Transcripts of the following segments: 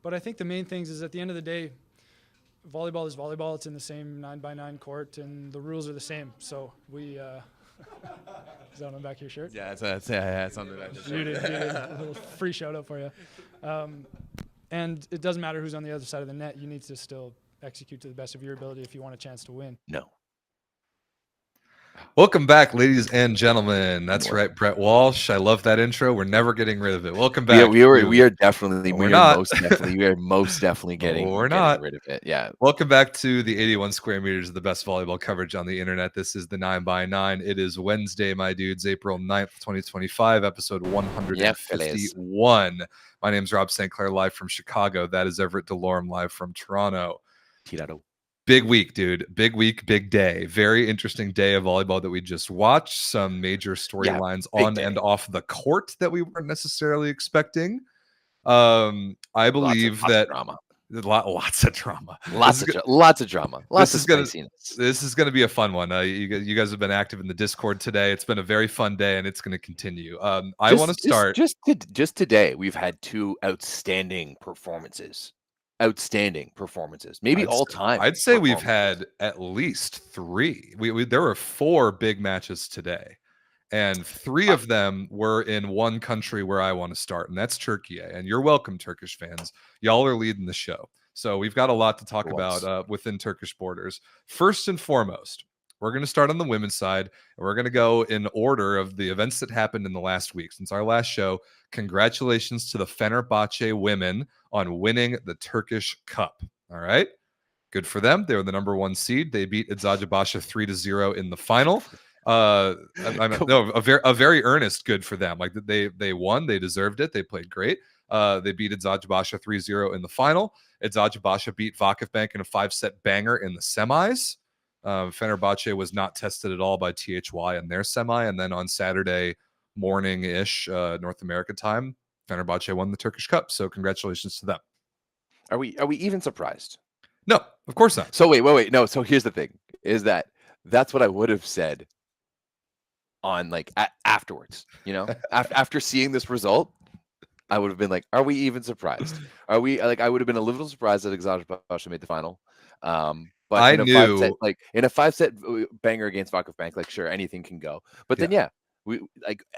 But I think the main things is at the end of the day, volleyball is volleyball. It's in the same 9x9 court, and the rules are the same. So we. Is that on the back of your shirt? Yeah, it's on the back of the shirt. Muted. A little free shout out for you. And it doesn't matter who's on the other side of the net. You need to still execute to the best of your ability if you want a chance to win. No. Welcome back, ladies and gentlemen. That's right, Brett Walsh. I love that intro. We're never getting rid of it. Welcome back. We are most definitely getting rid of it. Yeah. Welcome back to the 81 square meters of the best volleyball coverage on the internet. This is the 9x9. It is Wednesday, my dudes, April 9th, 2025, episode 151. My name's Rob St. Clair, live from Chicago. That is Everett Delorme, live from Toronto. Big week, dude. Big week, big day. Very interesting day of volleyball that we just watched. Some major storylines on and off the court that we weren't necessarily expecting. I believe that drama. Lots of drama. Lots of drama. Lots of spiciness. This is going to be a fun one. You guys have been active in the Discord today. It's been a very fun day, and it's going to continue. I want to start. Just today, we've had two outstanding performances. Maybe all time. I'd say we've had at least three. There were four big matches today, and three of them were in one country where I want to start, and that's Türkiye. And you're welcome, Turkish fans. Y'all are leading the show, so we've got a lot to talk about within Turkish borders. First and foremost, we're going to start on the women's side, and we're going to go in order of the events that happened in the last week. Since our last show, congratulations to the Fenerbahçe women on winning the Turkish Cup. All right. Good for them. They were the number one seed. They beat Eczacıbaşı 3-0 in the final. A very earnest good for them. Like they won. They deserved it. They played great. They beat Eczacıbaşı 3-0 in the final. Eczacıbaşı beat VakıfBank in a 5-set banger in the semis. Fenerbahçe was not tested at all by THY in their semi. And then on Saturday morning-ish, North America time, Fenerbahçe won the Turkish Cup. So congratulations to them. Are we even surprised? No, of course not. So wait. No, so here's the thing, is that's what I would have said on afterwards, after seeing this result, I would have been like, are we even surprised? Are we I would have been a little surprised that Eczacıbaşı made the final. But in a 5-set banger against VakıfBank, sure, anything can go. But then, we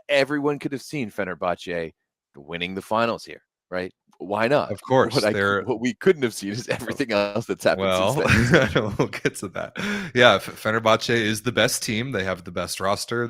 everyone could have seen Fenerbahçe winning the finals here, right? Why not? Of course. What we couldn't have seen is everything else that's happened since then. We'll get to that. Yeah, Fenerbahçe is the best team. They have the best roster.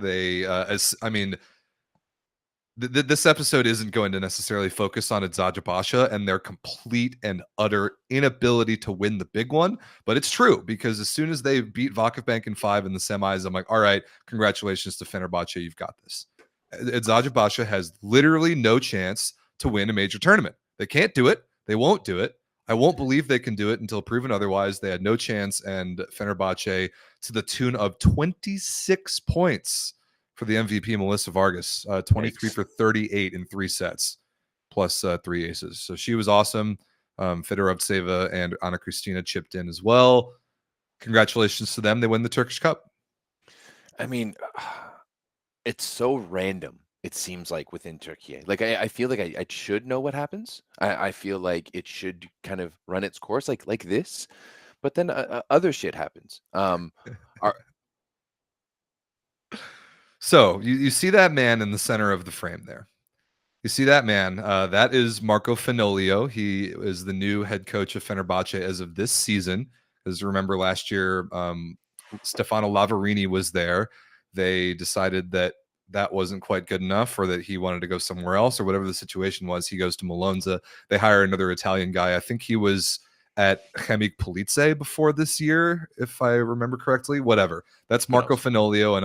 This episode isn't going to necessarily focus on Eczacıbaşı and their complete and utter inability to win the big one, but it's true because as soon as they beat VakıfBank in 5 in the semis, I'm like, all right, congratulations to Fenerbahçe, you've got this. Eczacıbaşı has literally no chance to win a major tournament. They can't do it. They won't do it. I won't believe they can do it until proven otherwise. They had no chance, and Fenerbahçe to the tune of 26 points for the MVP, Melissa Vargas, 23 for 38 in 3 sets, plus 3 aces. So she was awesome. Fedorovtseva and Anna Kristina chipped in as well. Congratulations to them. They win the Turkish Cup. I mean, it's so random, it seems like, within Türkiye. I feel like I should know what happens. I feel like it should kind of run its course like this. But then other shit happens. So you see that man in the center of the frame there. You see that man. That is Marco Fenoglio. He is the new head coach of Fenerbahçe as of this season. Because remember last year, Stefano Lavarini was there. They decided that wasn't quite good enough, or that he wanted to go somewhere else, or whatever the situation was. He goes to Malonza. They hire another Italian guy. I think he was at Chemik Police before this year, if I remember correctly. Whatever. That's Marco Fenoglio,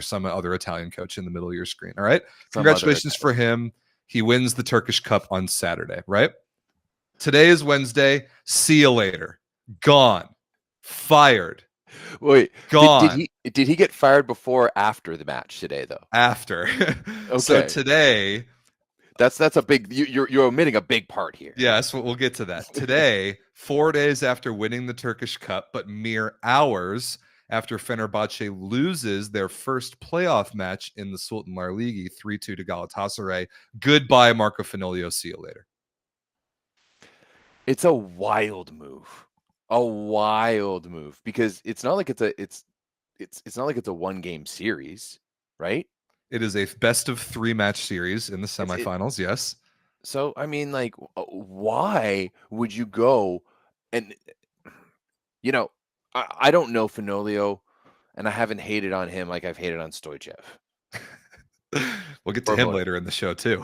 some other Italian coach in the middle of your screen. All right. Congratulations for him. He wins the Turkish Cup on Saturday, right? Today is Wednesday. See you later. Gone. Fired. Wait, gone. Did he get fired before or after the match today, though? After. Okay. So today, that's a big. You're omitting a big part here. Yes, we'll get to that. Today, 4 days after winning the Turkish Cup, but mere hours after Fenerbahçe loses their first playoff match in the Sultanlar Ligi 3-2 to Galatasaray. Goodbye, Marco Fenoglio. See you later. It's a wild move. A wild move, because it's not like it's not like it's a 1-game series, right? It is a best of 3 match series in the It's- it- semifinals. Yes. So I mean, like, why would you go and I don't know Fenoglio, and I haven't hated on him like I've hated on Stoychev. We'll get to him later in the show too.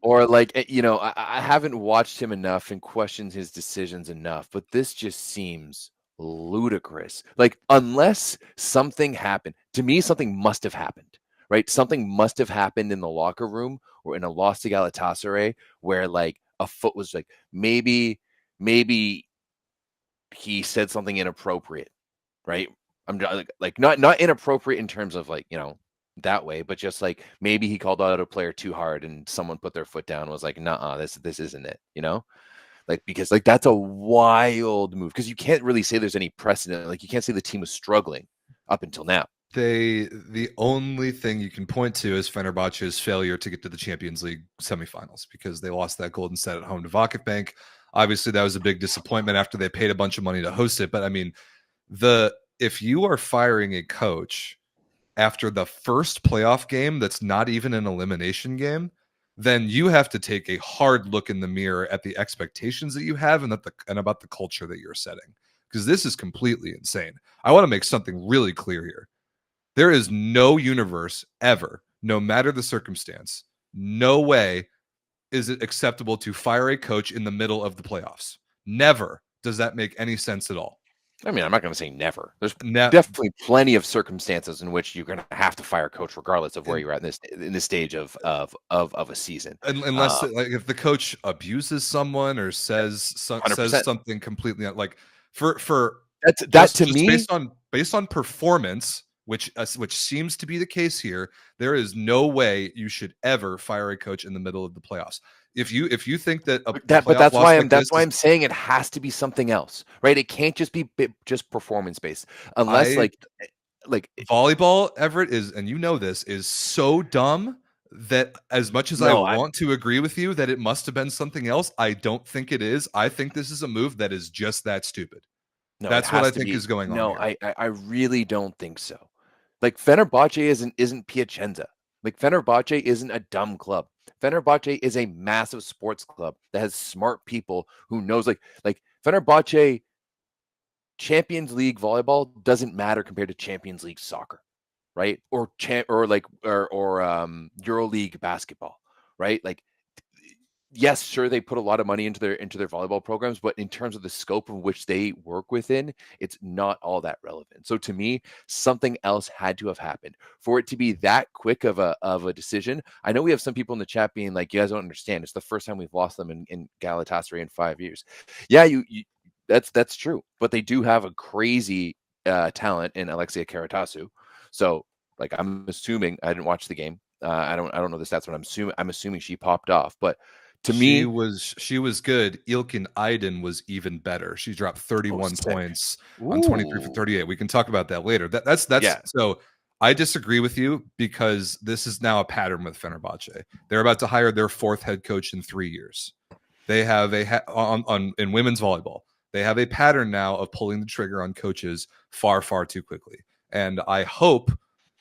Or like, I haven't watched him enough and questioned his decisions enough, but this just seems ludicrous. Like, unless something happened, to me, something must have happened, right? Something must have happened in the locker room or in a loss to Galatasaray where like a foot was like, maybe he said something inappropriate, right? I'm like not inappropriate in terms of like, that way, but just like maybe he called out a player too hard and someone put their foot down and was like, nah, this isn't it, like, because like that's a wild move, because you can't really say there's any precedent. Like, you can't say the team was struggling up until now. The only thing you can point to is Fenerbahçe's failure to get to the Champions League semifinals, because they lost that golden set at home to VakıfBank. Obviously, that was a big disappointment after they paid a bunch of money to host it. But I mean, if you are firing a coach after the first playoff game that's not even an elimination game, then you have to take a hard look in the mirror at the expectations that you have and about the culture that you're setting, because this is completely insane. I want to make something really clear here. There is no universe ever, no matter the circumstance, no way is it acceptable to fire a coach in the middle of the playoffs. Never does that make any sense at all. I mean, I'm not going to say never. There's definitely plenty of circumstances in which you're going to have to fire a coach regardless of where you're at in this stage of a season. Unless like if the coach abuses someone or says something completely like for that to me based on performance, which seems to be the case here, there is no way you should ever fire a coach in the middle of the playoffs. If you think that, but that's why I'm saying it has to be something else, right? It can't just be just performance based, unless like volleyball, Everett, is, and this is so dumb that as much as I want to agree with you that it must have been something else, I don't think it is. I think this is a move that is just that stupid. No, that's what I think is going on. No, I really don't think so. Like, Fenerbahçe isn't Piacenza. Like, Fenerbahçe isn't a dumb club. Fenerbahçe is a massive sports club that has smart people who knows like Fenerbahçe. Champions League volleyball doesn't matter compared to Champions League soccer, right? Or EuroLeague basketball, right? Like, yes, sure, they put a lot of money into their volleyball programs, but in terms of the scope of which they work within, it's not all that relevant. So to me, something else had to have happened for it to be that quick of a decision. I know we have some people in the chat being like, "You guys don't understand. It's the first time we've lost them in Galatasaray in 5 years." Yeah, that's true, but they do have a crazy talent in Alexia Karatasu. So, like, I'm assuming, I didn't watch the game. I don't know the stats, but I'm assuming she popped off, but. To me, she was good. Ilkin Aydin was even better. She dropped 31 points on 23 for 38. We can talk about that later. That's So I disagree with you, because this is now a pattern with Fenerbahçe. They're about to hire their 4th head coach in 3 years. They have in women's volleyball. They have a pattern now of pulling the trigger on coaches far, far too quickly. And I hope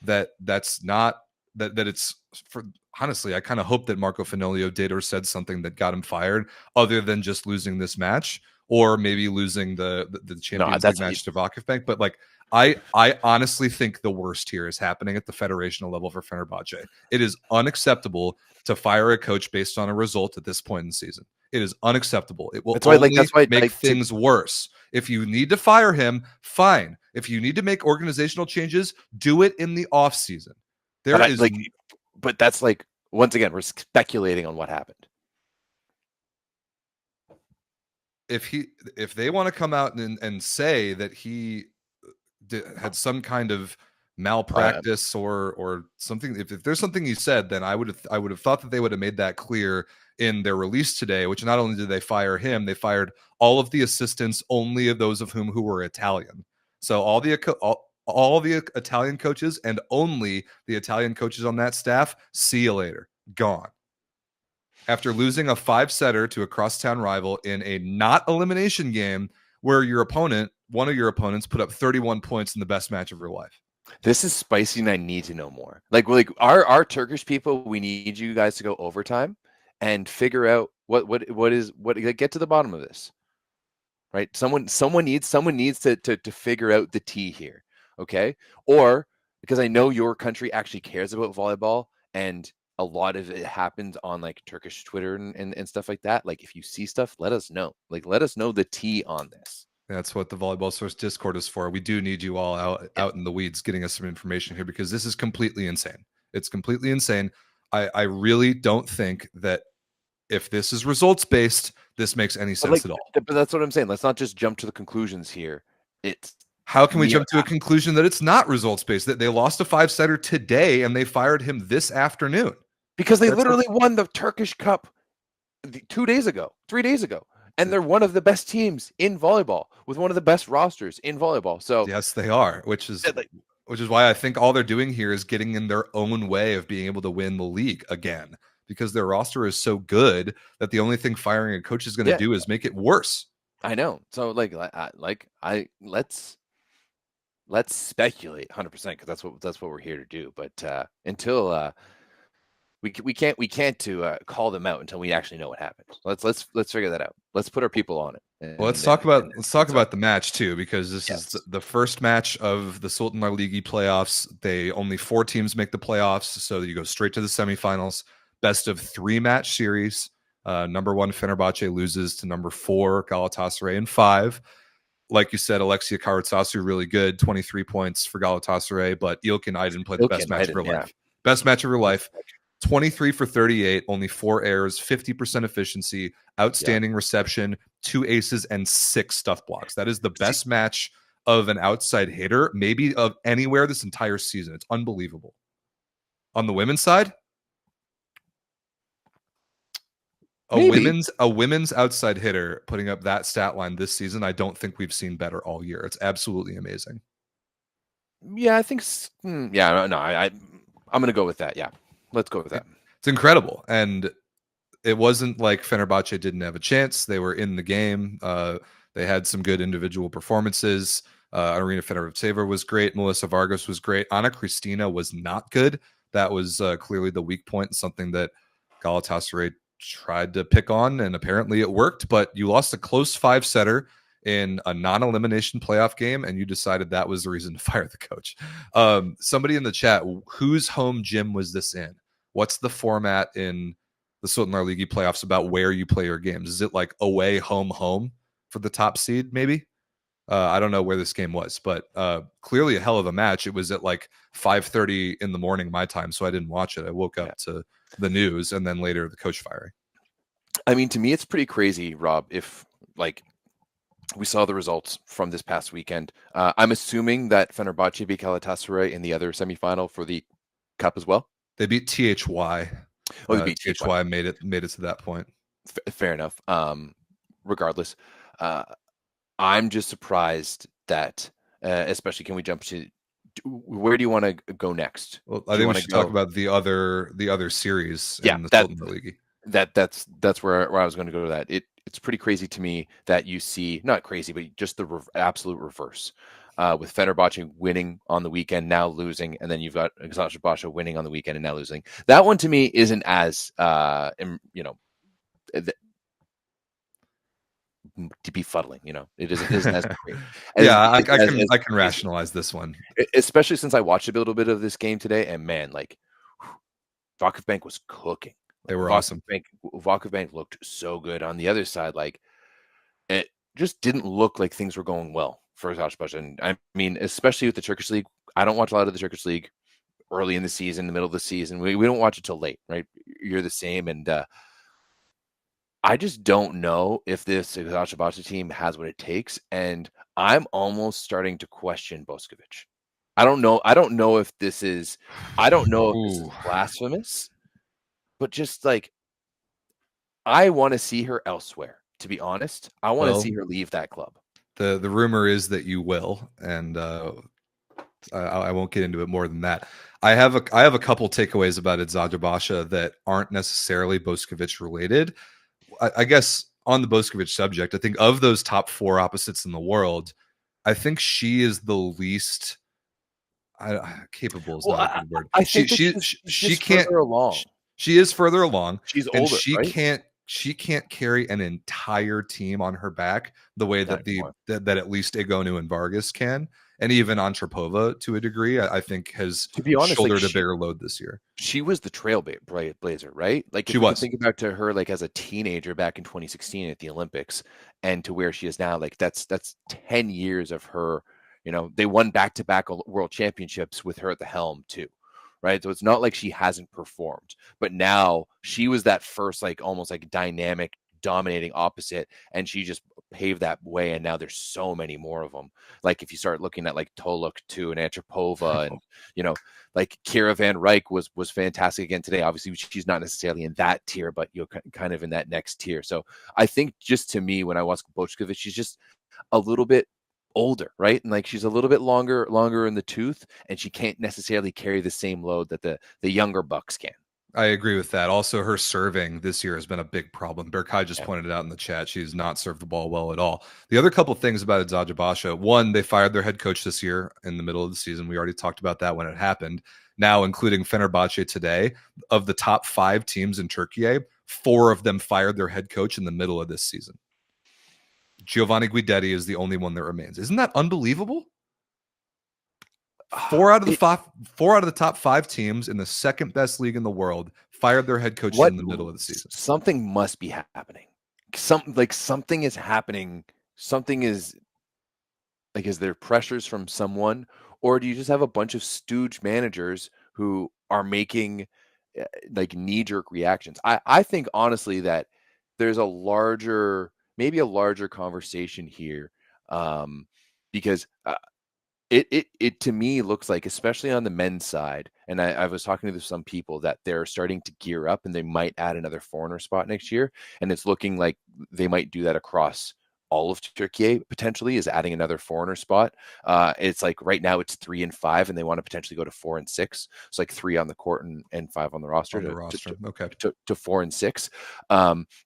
that that's not that it's for. Honestly, I kind of hope that Marco Fenoglio did or said something that got him fired, other than just losing this match or maybe losing the Champions League match to VakıfBank. But like, I honestly think the worst here is happening at the federational level for Fenerbahçe. It is unacceptable to fire a coach based on a result at this point in the season. It is unacceptable. It will make things worse. If you need to fire him, fine. If you need to make organizational changes, do it in the off season. But that's like, once again, we're speculating on what happened. If they want to come out and say that he had some kind of malpractice or something, if there's something he said, then I would have thought that they would have made that clear in their release today. Which not only did they fire him, they fired all of the assistants, only of those of who were Italian. So all the Italian coaches and only the Italian coaches on that staff, see you later, gone. after losing a 5-setter to a crosstown rival in a not elimination game where one of your opponents put up 31 points in the best match of your life. This is spicy, and I need to know more. Like our Turkish people, we need you guys to go overtime and figure out what get to the bottom of this. Right? Someone needs to figure out the tea here. Okay? Or because I know your country actually cares about volleyball, and a lot of it happens on like Turkish Twitter and stuff like that. Like if you see stuff, let us know. Like let us know the tea on this. That's what the Volleyball Source Discord is for. We do need you all out in the weeds getting us some information here, because this is completely insane. It's completely insane. I really don't think that if this is results based, this makes any sense at all. But that's what I'm saying. Let's not just jump to the conclusions here. How can we jump to a conclusion that it's not results based? That they lost a 5-setter today and they fired him this afternoon because they literally won the Turkish Cup 3 days ago, and they're one of the best teams in volleyball with one of the best rosters in volleyball. So yes, they are, which is why I think all they're doing here is getting in their own way of being able to win the league again, because their roster is so good that the only thing firing a coach is going to do is make it worse. I know. So let's speculate 100% because that's what we're here to do. But until we can't call them out until we actually know what happened. Let's figure that out. Let's put our people on it. Well, let's talk about the match too, because this is the first match of the Sultanlar Ligi playoffs. Only 4 teams make the playoffs, so you go straight to the semifinals. Best of 3 match series. Number 1 Fenerbahçe loses to number 4 Galatasaray in 5. Like you said, Alexia Karatsasu really good, 23 points for Galatasaray, but Ilkin Aydin played the best match of her life. Best match of her life. 23 for 38, only 4 errors, 50% efficiency, outstanding reception, 2 aces, and 6 stuff blocks. That is the best match of an outside hitter, maybe of anywhere this entire season. It's unbelievable. On the women's side, a women's outside hitter putting up that stat line this season, I don't think we've seen better all year. It's absolutely amazing. Yeah, I think. I'm going to go with that. Yeah. Let's go with that. It's incredible. And it wasn't like Fenerbahçe didn't have a chance. They were in the game. They had some good individual performances. Arena Fenerbahçe was great. Melissa Vargas was great. Ana Cristina was not good. That was clearly the weak point, something that Galatasaray tried to pick on, and apparently it worked. But you lost a close 5-setter in a non-elimination playoff game, and you decided that was the reason to fire the coach. Somebody in the chat, whose home gym was this in? What's the format in the Sultanlar Ligi playoffs about where you play your games? Is it like away, home for the top seed, maybe? I don't know where this game was, but clearly a hell of a match. It was at like 5:30 in the morning my time, so I didn't watch it. I woke up to the news and then later the coach firing. I mean, to me, it's pretty crazy, Rob, if like we saw the results from this past weekend. I'm assuming that Fenerbahçe beat Galatasaray in the other semifinal for the cup as well. They beat THY. Oh, they beat THY. Made it to that point. Fair enough. Regardless, I'm just surprised that, especially, can we jump to where do you want to go next? Well, I think we should talk about the other series in the Sultanlar Ligi. That's where I was going to go to that. It's pretty crazy to me that you see, not crazy, but just the absolute reverse. With Fenerbahçe winning on the weekend, now losing, and then you've got Eczacıbaşı winning on the weekend and now losing. That one to me isn't as to be fuddling. It isn't as great. I can rationalize this one, especially since I watched a little bit of this game today, and man, like VakıfBank was cooking. They were awesome. VakıfBank looked so good. On the other side, like it just didn't look like things were going well for Eczacıbaşı. And I mean, especially with the Turkish League, I don't watch a lot of the Turkish League early in the season, the middle of the season. We don't watch it till late, right? You're the same, and I just don't know if this Eczacıbaşı team has what it takes, and I'm almost starting to question Bosković. I don't know if this is blasphemous. But just like, I want to see her elsewhere, to be honest. I want to see her leave that club. The rumor is that you will, and I won't get into it more than that. I have a couple takeaways about Eczacıbaşı that aren't necessarily Bošković related. I guess on the Bošković subject, I think of those top 4 opposites in the world, I think she is the least capable is not a good word. I think she can't further along. She is further along. She's and older, right? She can't carry an entire team on her back the way that that at least Egonu and Vargas can, and even Antropova to a degree. I think has, to be honest, shouldered a bigger load this year. She was the trailblazer, right? Like if you think about to her like as a teenager back in 2016 at the Olympics, and to where she is now, like that's 10 years of her. You know, they won back-to-back world championships with her at the helm too, right? So it's not like she hasn't performed, but now she was that first, like almost like dynamic, dominating opposite, and she just paved that way. And now there's so many more of them. Like if you start looking at like Toluk too, and Antropova, and you know, like Kira Van Rijk was fantastic again today. Obviously, she's not necessarily in that tier, but you're kind of in that next tier. So I think just to me, when I watch Bošković, she's just a little bit older, right? And like she's a little bit longer in the tooth, and she can't necessarily carry the same load that the younger bucks can. I agree with that. Also, her serving this year has been a big problem. Berkay just pointed it out in the chat. She's not served the ball well at all. The other couple things about Eczacıbaşı: one, they fired their head coach this year in the middle of the season. We already talked about that when it happened. Now, including Fenerbahçe today, of the top 5 teams in Türkiye, 4 of them fired their head coach in the middle of this season. Giovanni Guidetti is the only one that remains. Isn't that unbelievable? 4 out of the top 5 teams in the second best league in the world fired their head coach in the middle of the season. Something must be happening. Something is happening. Something is like, is there pressures from someone, or do you just have a bunch of stooge managers who are making like knee-jerk reactions? I think honestly that there's maybe a larger conversation here, because it to me looks like, especially on the men's side, and I was talking to some people, that they're starting to gear up and they might add another foreigner spot next year, and it's looking like they might do that across all of Türkiye, potentially, is adding another foreigner spot. It's like right now it's 3 and 5, and they want to potentially go to 4 and 6. It's like 3 on the court and 5 on the roster. To 4 and 6.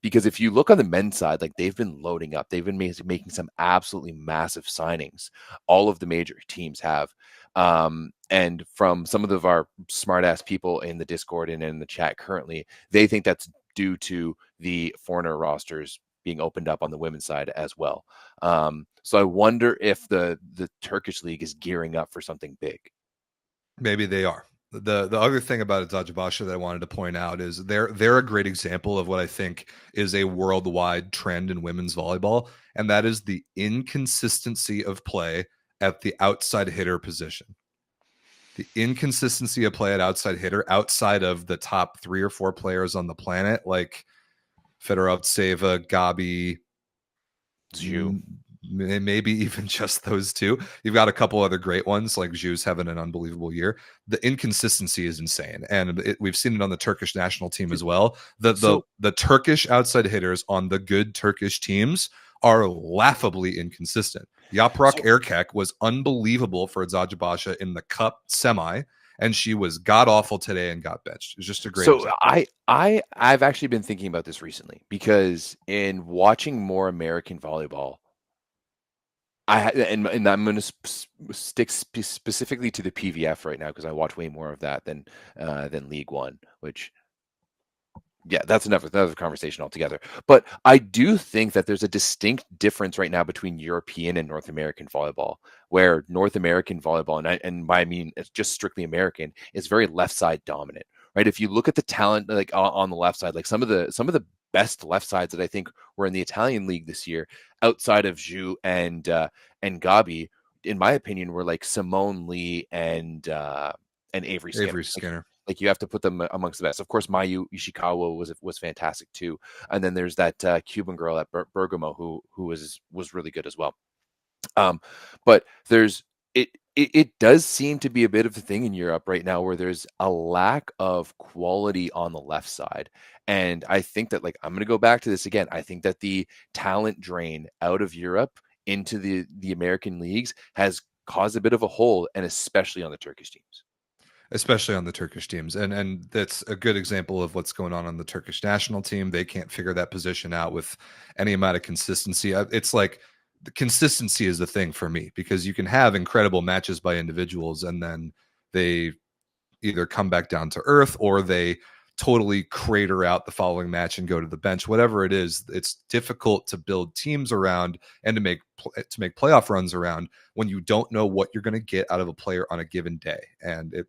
Because if you look on the men's side, like they've been loading up. They've been making some absolutely massive signings. All of the major teams have. And from some of our smart-ass people in the Discord and in the chat currently, they think that's due to the foreigner rosters being opened up on the women's side as well. So I wonder if the Turkish league is gearing up for something big. Maybe they are. The other thing about Eczacıbaşı that I wanted to point out is they're a great example of what I think is a worldwide trend in women's volleyball, and that is the inconsistency of play at the outside hitter position. The inconsistency of play at outside hitter, outside of the top 3 or 4 players on the planet, like Fedorovtseva, Gabi, Zhu, maybe even just those 2. You've got a couple other great ones, like Zhu's having an unbelievable year. The inconsistency is insane, and we've seen it on the Turkish national team as well. The Turkish outside hitters on the good Turkish teams are laughably inconsistent. Yaprak Erkek was unbelievable for Eczacıbaşı in the cup semi, and she was god awful today and got benched. It's just a great example. I've actually been thinking about this recently, because in watching more American volleyball, and I'm going to stick specifically to the PVF right now, because I watch way more of that than League One, which, yeah, that's another conversation altogether. But I do think that there's a distinct difference right now between European and North American volleyball, where North American volleyball, and by I mean it's just strictly American, is very left side dominant, right? If you look at the talent like on the left side, like some of the best left sides that I think were in the Italian league this year, outside of Zhu and Gabi, in my opinion, were like Simone Lee and Avery Skinner. Like you have to put them amongst the best. Of course, Mayu Ishikawa was fantastic too, and then there's that Cuban girl at Bergamo who was really good as well. But it does seem to be a bit of a thing in Europe right now, where there's a lack of quality on the left side, and I think that, like, I'm going to go back to this again. I think that the talent drain out of Europe into the American leagues has cause a bit of a hole, and especially on the Turkish teams. Especially on the Turkish teams. And that's a good example of what's going on the Turkish national team. They can't figure that position out with any amount of consistency. It's like the consistency is the thing for me, because you can have incredible matches by individuals and then they either come back down to earth or they totally crater out the following match and go to the bench. Whatever it is, it's difficult to build teams around and to make playoff runs around when you don't know what you're going to get out of a player on a given day. And it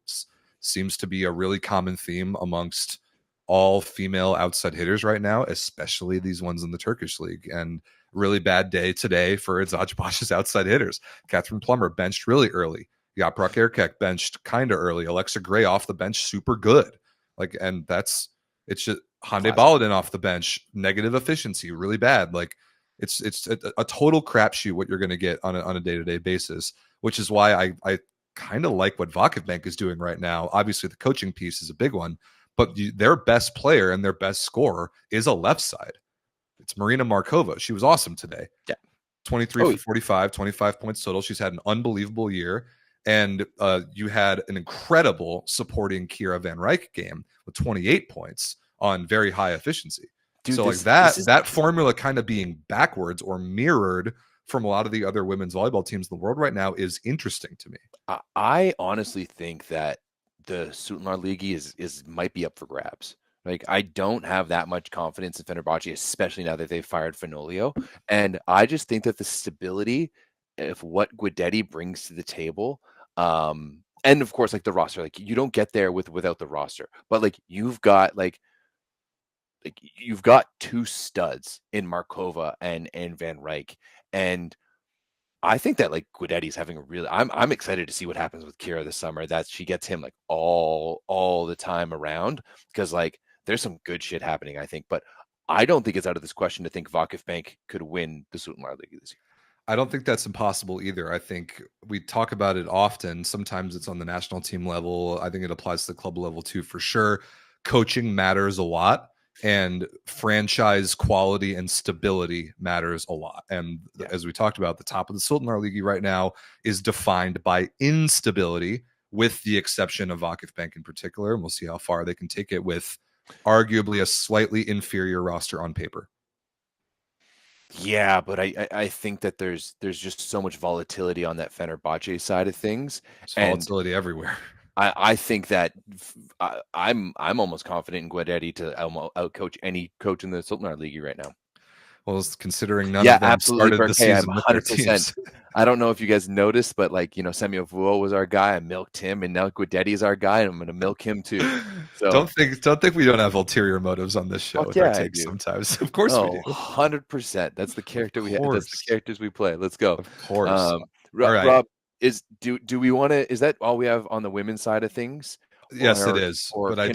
seems to be a really common theme amongst all female outside hitters right now, especially these ones in the Turkish league. And really bad day today for Eczacıbaşı's outside hitters. Catherine Plummer benched really early. Yaprak Erkek benched kind of early. Alexa Gray off the bench, super good. And it's just Hande Baladin off the bench, negative efficiency, really bad. Like it's a total crapshoot what you're going to get on a day-to-day basis, which is why I kind of like what VakıfBank is doing right now. Obviously, the coaching piece is a big one, but their best player and their best scorer is a left side. It's Marina Markova. She was awesome today. Yeah. 23 for 45, 25 points total. She's had an unbelievable year. And you had an incredible supporting Kira Van Rijk game with 28 points on very high efficiency. Dude, so that formula kind of being backwards or mirrored from a lot of the other women's volleyball teams in the world right now is interesting to me. I honestly think that the Süttenlar Ligi is might be up for grabs. Like, I don't have that much confidence in Fenerbahçe, especially now that they've fired Fenoglio. And I just think that the stability of what Guidetti brings to the table, and of course, like the roster, like you don't get there without the roster, but like you've got you've got two studs in Markova and Van Rijk, and I think that like Guidetti's having a really. I'm excited to see what happens with Kira this summer. That she gets him like all the time around, because like there's some good shit happening, I think. But I don't think it's out of this question to think VakıfBank could win the Süttenlar Ligi this year. I don't think that's impossible either. I think we talk about it often. Sometimes it's on the national team level. I think it applies to the club level too, for sure. Coaching matters a lot, and franchise quality and stability matters a lot. And as we talked about, the top of the Süttenlar Ligi right now is defined by instability, with the exception of VakıfBank in particular. And we'll see how far they can take it with arguably a slightly inferior roster on paper. Yeah, but I think that there's just so much volatility on that Fenerbahçe side of things. There's volatility everywhere. I think that I'm almost confident in Guidetti to outcoach any coach in the Süttenlar Ligi right now. Well, considering none of them started the season with their teams. I don't know if you guys noticed, but like, Semyo Vuo was our guy. I milked him, and now Guidetti is our guy, and I'm going to milk him too. So don't think we don't have ulterior motives on this show with our takes sometimes. Of course we do. 100%. That's the character we have. That's the characters we play. Let's go. Of course. All right. Rob, do we want to? Is that all we have on the women's side of things? Yes, it is. But I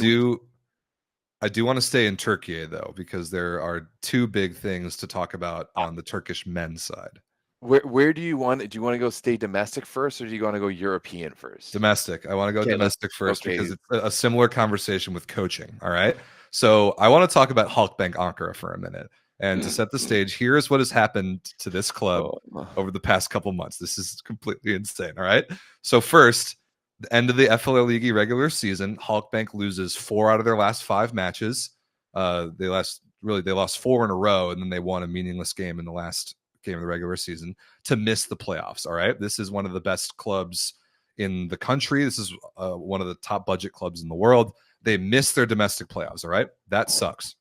do want to stay in Türkiye though, because there are two big things to talk about on the Turkish men's side. Where do you want? Do you want to go stay domestic first, or do you want to go European first? Domestic. I want to go domestic first because it's a similar conversation with coaching. All right. So I want to talk about Halkbank Ankara for a minute. And to set the stage, here's what has happened to this club over the past couple months. This is completely insane. All right. So first, the end of the FLL Ligi regular season, Halkbank loses 4 out of their last 5 matches. They lost 4 in a row, and then they won a meaningless game in the last game of the regular season to miss the playoffs. All right. This is one of the best clubs in the country. This is one of the top budget clubs in the world. They missed their domestic playoffs. All right. That sucks.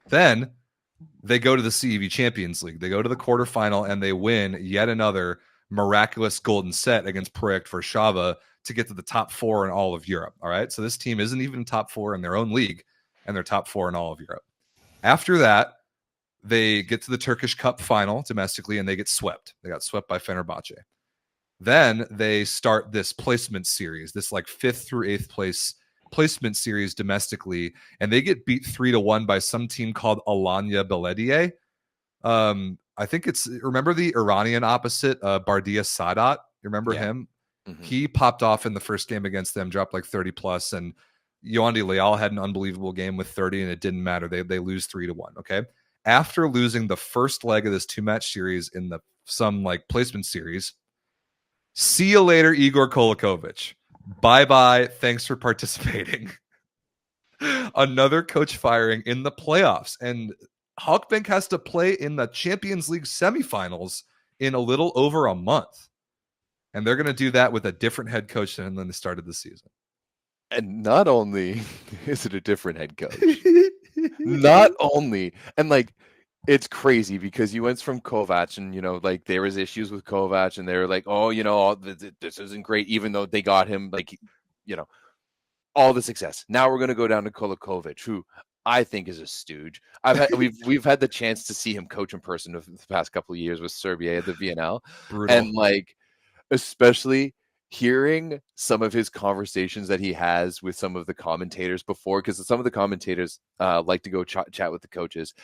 Then they go to the CEV Champions League. They go to the quarterfinal and they win yet another miraculous golden set against Project Warszawa to get to the top 4 in all of Europe. All right. So this team isn't even top 4 in their own league, and they're top 4 in all of Europe. After that, they get to the Turkish Cup final domestically, and they get swept. They got swept by Fenerbahçe. Then they start this placement series, this like 5th through 8th place placement series domestically, and they get beat 3-1 by some team called Alanya Belediye. I think remember the Iranian opposite, Bardia Sadat? You remember him? Mm-hmm. He popped off in the first game against them, dropped like 30 plus, and Yoandi Leal had an unbelievable game with 30, and it didn't matter. They lose 3-1. Okay. After losing the first leg of this 2-match series in some like placement series, See you later, Igor Kolaković. Bye-bye. Thanks for participating. Another coach firing in the playoffs. And Halkbank has to play in the Champions League semifinals in a little over a month. And they're going to do that with a different head coach than they started the season. And not only is it a different head coach, not only, and like, it's crazy because you went from Kovac and, you know, like there was issues with Kovac and they were like, oh, you know, this isn't great, even though they got him, like, you know, all the success. Now we're going to go down to Kolaković, who I think is a stooge. We've had the chance to see him coach in person the past couple of years with Serbia at the VNL. Brutal. And like, especially hearing some of his conversations that he has with some of the commentators before, because some of the commentators like to go chat with the coaches,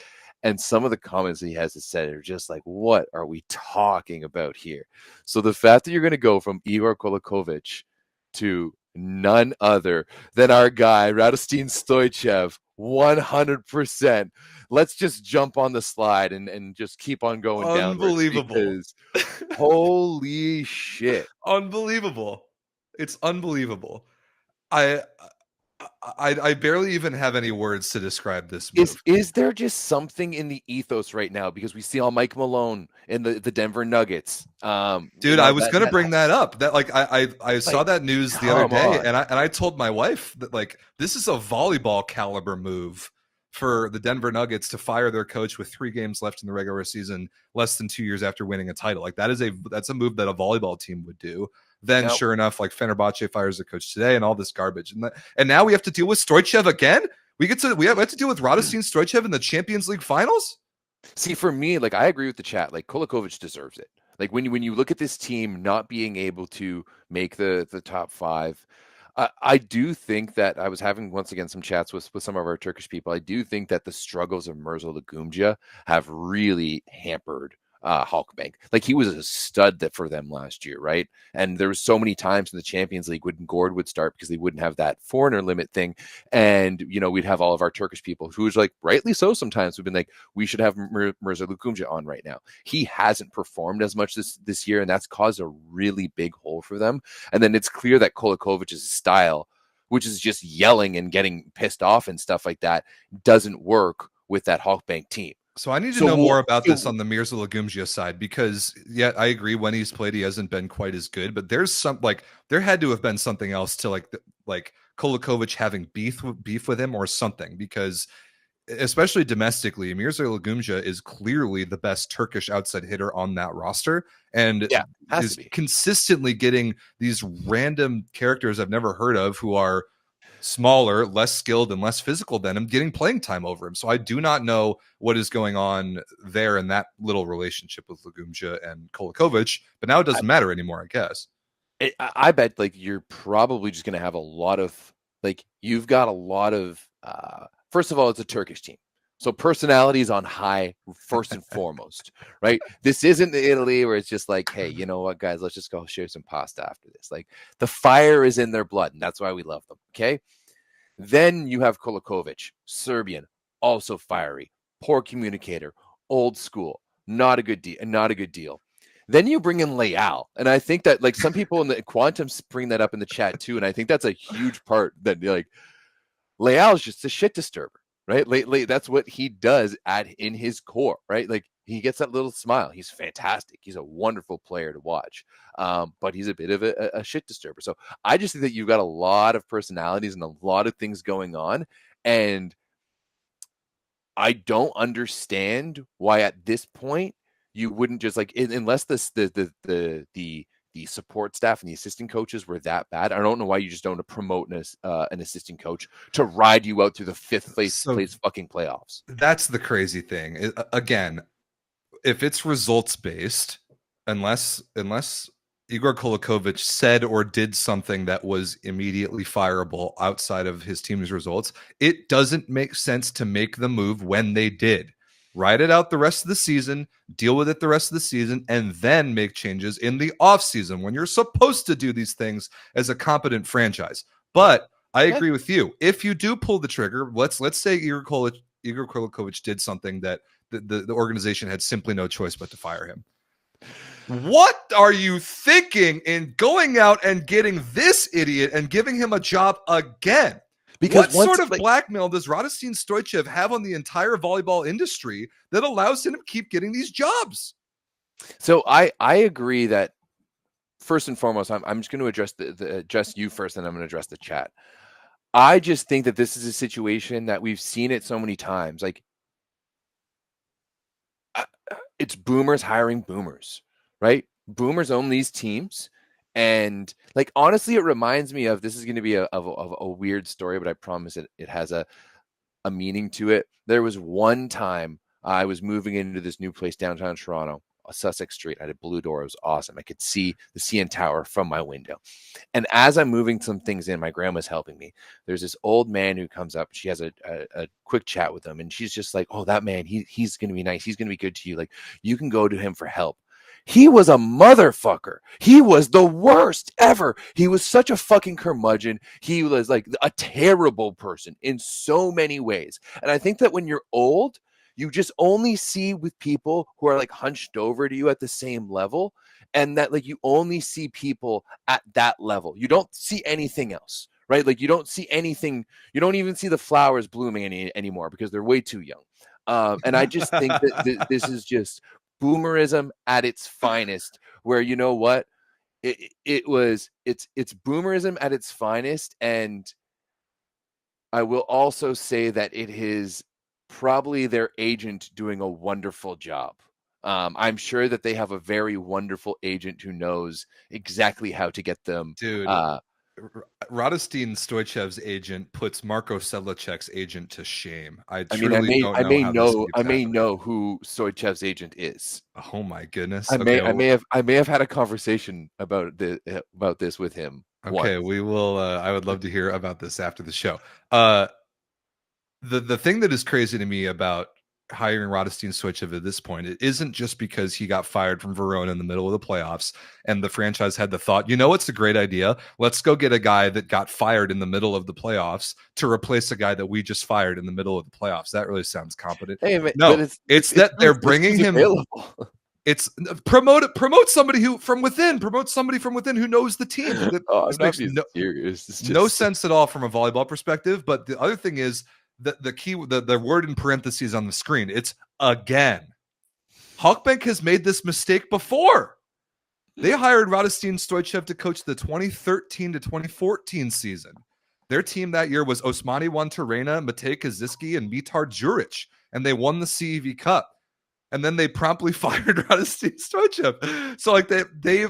and some of the comments he has to say are just like, what are we talking about here? So the fact that you're going to go from Igor Kolaković to none other than our guy, Radostin Stoychev, 100%. Let's just jump on the slide and just keep on going down. Unbelievable. Holy shit. Unbelievable. It's unbelievable. I barely even have any words to describe this move. Is there just something in the ethos right now? Because we see all Mike Malone in the Denver Nuggets. Dude, you know, I was going to bring that up. That like I saw that news the other day, on. and I told my wife that like this is a volleyball caliber move for the Denver Nuggets to fire their coach with 3 games left in the regular season, less than 2 years after winning a title. Like that's a move that a volleyball team would do. Then sure enough, like Fenerbahçe fires the coach today and all this garbage. And now we have to deal with Stoychev again? We have to deal with Radostin Stoychev in the Champions League finals? See, for me, like I agree with the chat. Like Kolaković deserves it. Like when you look at this team not being able to make the top 5, I do think that I was having once again some chats with some of our Turkish people. I do think that the struggles of Mirza Lagumja have really hampered Halkbank. Like he was a stud for them last year, right? And there was so many times in the Champions League when Gord would start because they wouldn't have that foreigner limit thing, and you know we'd have all of our Turkish people who was like rightly so sometimes we've been like we should have Mirza Lagumja on right now. He hasn't performed as much this year, and that's caused a really big hole for them. And then it's clear that Kolakovic's style, which is just yelling and getting pissed off and stuff like that, doesn't work with that Halkbank team. So I need to know more about this on the Mirza Lagumja side because, yeah, I agree. When he's played, he hasn't been quite as good. But there's some there had to have been something else to like Kolaković having beef with him or something, because especially domestically, Mirza Lagumja is clearly the best Turkish outside hitter on that roster, and is consistently getting these random characters I've never heard of who are smaller, less skilled, and less physical than him getting playing time over him. So I do not know what is going on there in that little relationship with Lagumja and Kolaković, but now it doesn't matter anymore, I guess. I bet like you're probably just going to have a lot of like you've got a lot of first of all, it's a Turkish team. So personalities on high first and foremost, right? This isn't Italy where it's just like, hey, you know what, guys, let's just go share some pasta after this. Like the fire is in their blood, and that's why we love them. Okay. Then you have Kolaković, Serbian, also fiery, poor communicator, old school, not a good deal. Then you bring in Leal, and I think that like some people in the Quantums bring that up in the chat too, and I think that's a huge part that like Leal is just a shit disturber. Right, that's what he does in his core. Right, like he gets that little smile. He's fantastic. He's a wonderful player to watch, but he's a bit of a shit disturber. So I just think that you've got a lot of personalities and a lot of things going on, and I don't understand why at this point you wouldn't just like unless the support staff and the assistant coaches were that bad. I don't know why you just don't promote an assistant coach to ride you out through the 5th place fucking playoffs. That's the crazy thing. Again, if it's results based, unless Igor Kolaković said or did something that was immediately fireable outside of his team's results, it doesn't make sense to make the move when they did. Ride it out the rest of the season, deal with it the rest of the season, and then make changes in the offseason when you're supposed to do these things as a competent franchise. But I agree with you. If you do pull the trigger, let's say Igor Kolaković did something that the organization had simply no choice but to fire him. What are you thinking in going out and getting this idiot and giving him a job again? Because what sort of blackmail does Radostin Stoychev have on the entire volleyball industry that allows him to keep getting these jobs? So I agree that first and foremost, I'm just going to address address you first, and I'm going to address the chat. I just think that this is a situation that we've seen it so many times. Like, it's boomers hiring boomers, right? Boomers own these teams. And like, honestly, it reminds me of, this is going to be a weird story, but I promise it has a meaning to it. There was one time I was moving into this new place downtown Toronto, Sussex Street. I had a blue door. It was awesome. I could see the CN Tower from my window. And as I'm moving some things in, my grandma's helping me. There's this old man who comes up. She has a quick chat with him. And she's just like, oh, that man, he's going to be nice. He's going to be good to you. Like, you can go to him for help. He was a motherfucker. He was the worst ever. He was such a fucking curmudgeon. He was like a terrible person in so many ways. And I think that when you're old, you just only see with people who are like hunched over to you at the same level, and that like you only see people at that level. You don't see anything else, right? Like you don't see anything. You don't even see the flowers blooming anymore because they're way too young. And I just think that this is just boomerism at its finest, where, you know what, it's boomerism at its finest. And I will also say that it is probably their agent doing a wonderful job. I'm sure that they have a very wonderful agent who knows exactly how to get them. Dude, Radostin Stoychev's agent puts Marco Sedlacek's agent to shame. I may know who Stoychev's agent is. Oh my goodness! I may have had a conversation about this with him. Okay, we will. I would love to hear about this after the show. The thing that is crazy to me about hiring Radostin Stoychev at this point, it isn't just because he got fired from Verona in the middle of the playoffs and the franchise had the thought, you know, it's a great idea. Let's go get a guy that got fired in the middle of the playoffs to replace a guy that we just fired in the middle of the playoffs. That really sounds competent. Hey, no, it's that they're bringing him. It's promote somebody from within who knows the team. This makes serious. No sense at all from a volleyball perspective. But the other thing is, the key, the word in parentheses on the screen, it's again. Halkbank has made this mistake before. They hired Radostin Stoychev to coach the 2013 to 2014 season. Their team that year was Osmani Wantarena, Matej Kaziski, and Mitar Juric, and they won the CEV Cup. And then they promptly fired Radostin Stoychev. So like they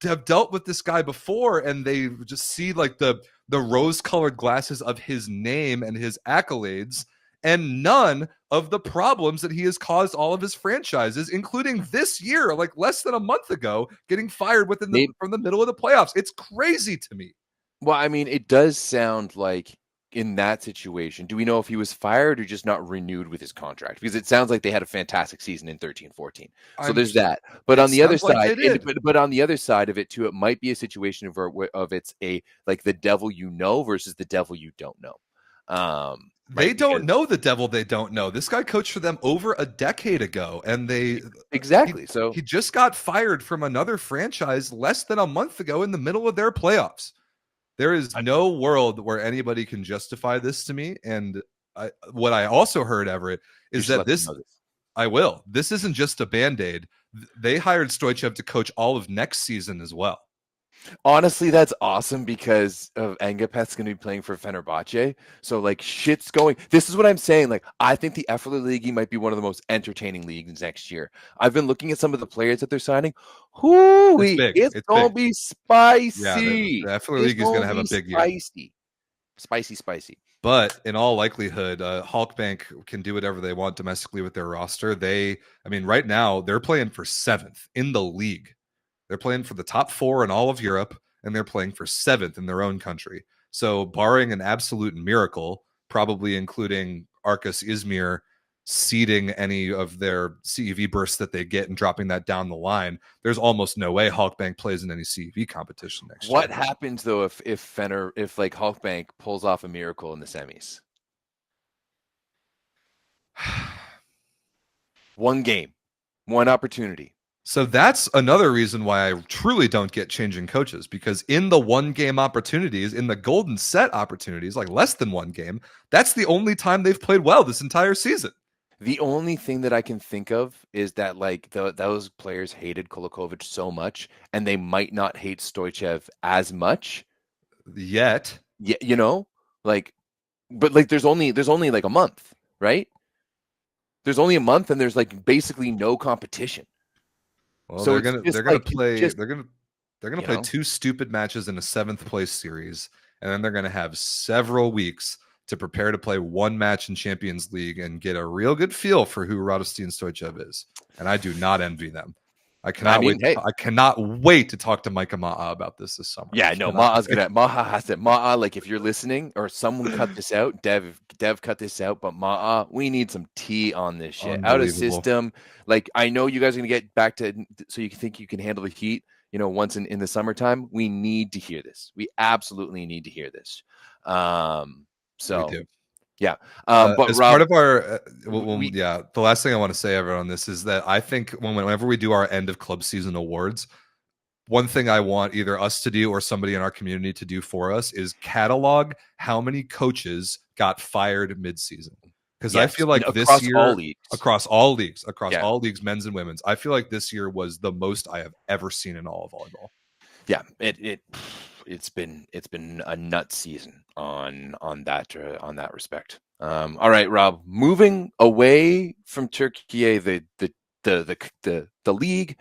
have dealt with this guy before, and they just see like the rose-colored glasses of his name and his accolades, and none of the problems that he has caused all of his franchises, including this year, like less than a month ago, getting fired from the middle of the playoffs. It's crazy to me. Well, I mean, it does sound like in that situation, do we know if he was fired or just not renewed with his contract? Because it sounds like they had a fantastic season in 13-14. So there's that. But on the other side, but on the other side of it too, it might be a situation of it's a like the devil you know versus the devil you don't know. They don't know the devil they don't know. This guy coached for them over a decade ago, and so he just got fired from another franchise less than a month ago in the middle of their playoffs. There is no world where anybody can justify this to me. And what I also heard, Everett, is that this isn't just a Band-Aid. They hired Stoychev to coach all of next season as well. Honestly, that's awesome because of Engapeth's going to be playing for Fenerbahçe. So like shit's going. This is what I'm saying. Like, I think the Everett League might be one of the most entertaining leagues next year. I've been looking at some of the players that they're signing. It's going to be spicy. Yeah, the Everett League is going to have a big year. Spicy. But in all likelihood, Halkbank can do whatever they want domestically with their roster. Right now they're playing for 7th in the league. They're playing for the top 4 in all of Europe, and they're playing for 7th in their own country. So barring an absolute miracle, probably including Arkas Izmir seeding any of their CEV bursts that they get and dropping that down the line, there's almost no way Halkbank plays in any CEV competition next year. What happens though if like Halkbank pulls off a miracle in the semis? One game, one opportunity. So that's another reason why I truly don't get changing coaches, because in the one game opportunities, in the golden set opportunities, like less than one game, that's the only time they've played well this entire season. The only thing that I can think of is that like those players hated Kolaković so much, and they might not hate Stoychev as much yet. Yeah, you know, like, but like there's only like a month, right? There's only a month, and there's like basically no competition. Well, so they're gonna play two stupid matches in a 7th place series, and then they're gonna have several weeks to prepare to play one match in Champions League and get a real good feel for who Radostin Stoychev is. And I do not envy them. I cannot wait. Hey. I cannot wait to talk to Micah Ma'a about this summer. Yeah, no, Ma'a has it. Ma'a, like if you're listening or someone cut this out, Dev cut this out, but Ma'a, we need some tea on this shit. Out of system. Like I know you guys are gonna get back to, so you think you can handle the heat, you know, once in the summertime. We need to hear this. We absolutely need to hear this. So yeah. But as Rob, part of our the last thing I want to say ever on this is that I think whenever we do our end of club season awards, one thing I want either us to do or somebody in our community to do for us is catalog how many coaches got fired mid-season. Because I feel like this year, across all leagues, men's and women's, I feel like this year was the most I have ever seen in all of volleyball. Yeah, it's been a nut season on that respect. All right, Rob. Moving away from Türkiye, the league,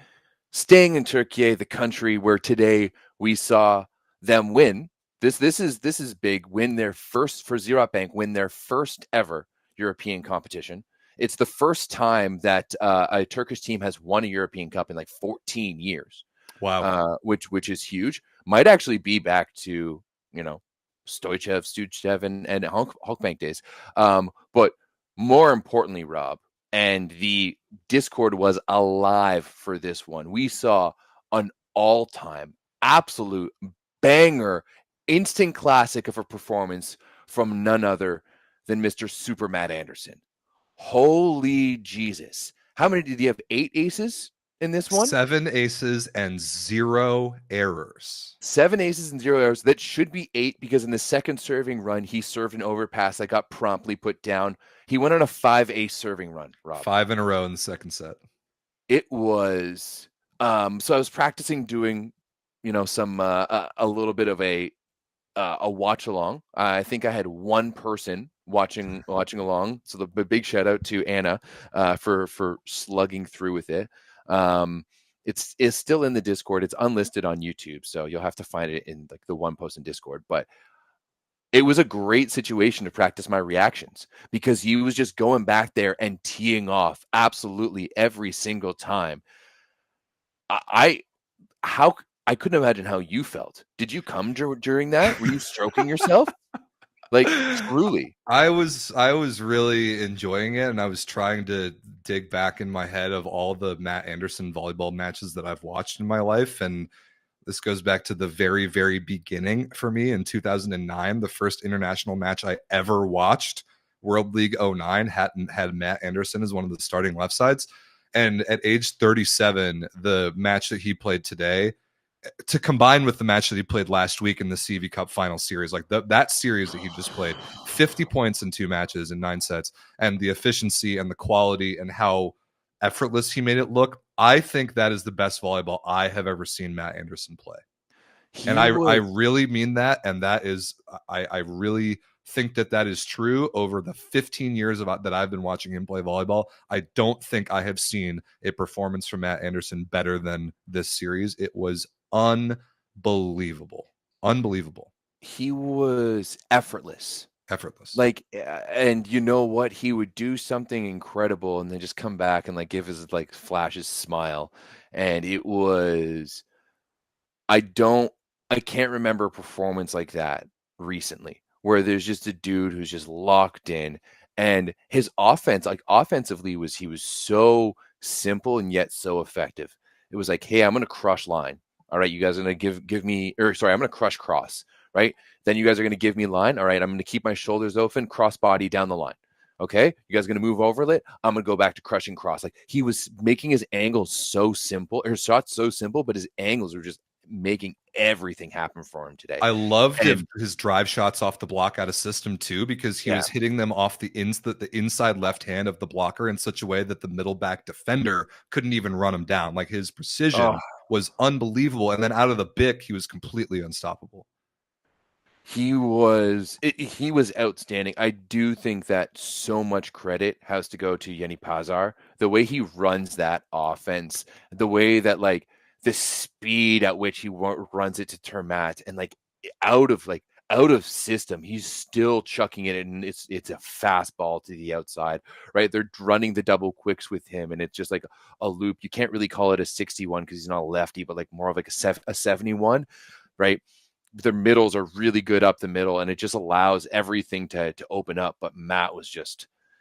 staying in Türkiye, the country where today we saw them win. This is big. Win their first for Ziraat Bank. Win their first ever European competition. It's the first time that a Turkish team has won a European Cup in like 14 years. Wow. Which is huge. Might actually be back to, you know, Stoychev, and Halkbank days. But more importantly, Rob, and the Discord was alive for this one. We saw an all-time absolute banger, instant classic of a performance from none other than Mr. Super Matt Anderson. Holy Jesus. How many did he have? 8 aces in this one? 7 aces and 0 errors. 7 aces and 0 errors. That should be 8 because in the second serving run, he served an overpass that got promptly put down. He went on a 5 ace serving run, Rob. 5 in a row in the second set. It was so I was practicing doing, you know, some a little bit of a watch along. I think I had one person watching along. So the big shout out to Anna for slugging through with it. It's still in the Discord. It's unlisted on YouTube, so you'll have to find it in like the one post in Discord. But it was a great situation to practice my reactions because he was just going back there and teeing off absolutely every single time. I couldn't imagine how you felt. Did you come during that? Were you stroking yourself? Like truly. I was really enjoying it, and I was trying to dig back in my head of all the Matt Anderson volleyball matches that I've watched in my life. And this goes back to the very, very beginning for me in 2009, the first international match I ever watched, World League 09, had Matt Anderson as one of the starting left sides. And at age 37, the match that he played today, to combine with the match that he played last week in the CEV Cup Final series, like that series that he just played, 50 points in 2 matches in 9 sets, and the efficiency and the quality and how effortless he made it look, I think that is the best volleyball I have ever seen Matt Anderson play. I really mean that, and that is, I really think that is true. Over the 15 years that I've been watching him play volleyball, I don't think I have seen a performance from Matt Anderson better than this series. It was unbelievable. He was effortless. Like, and you know what? He would do something incredible and then just come back and like give his like flashes smile. And it was, I can't remember a performance like that recently where there's just a dude who's just locked in, and his offense, like offensively he was so simple and yet so effective. It was like, hey, I'm going to crush line. All right, you guys are going to give me, or sorry, I'm going to crush cross, right? Then you guys are going to give me line. All right, I'm going to keep my shoulders open, cross body down the line. Okay, you guys gonna move over it? I'm gonna go back to crushing cross. Like, he was making his angles so simple, or shots so simple, but his angles were just making everything happen for him today. I loved his drive shots off the block out of system too, because he was hitting them off the inside left hand of the blocker in such a way that the middle back defender couldn't even run him down. Like, his precision was unbelievable, and then out of the bick, he was completely unstoppable. He was outstanding. I do think that so much credit has to go to Yeni Pazar. The way he runs that offense, the way that, like, the speed at which he runs it to Termat, and like out of system, he's still chucking it, and it's a fastball to the outside, right? They're running the double quicks with him, and it's just like a loop. You can't really call it a 61 because he's not a lefty, but like more of like a 71, right? Their middles are really good up the middle, and it just allows everything to open up. But Matt was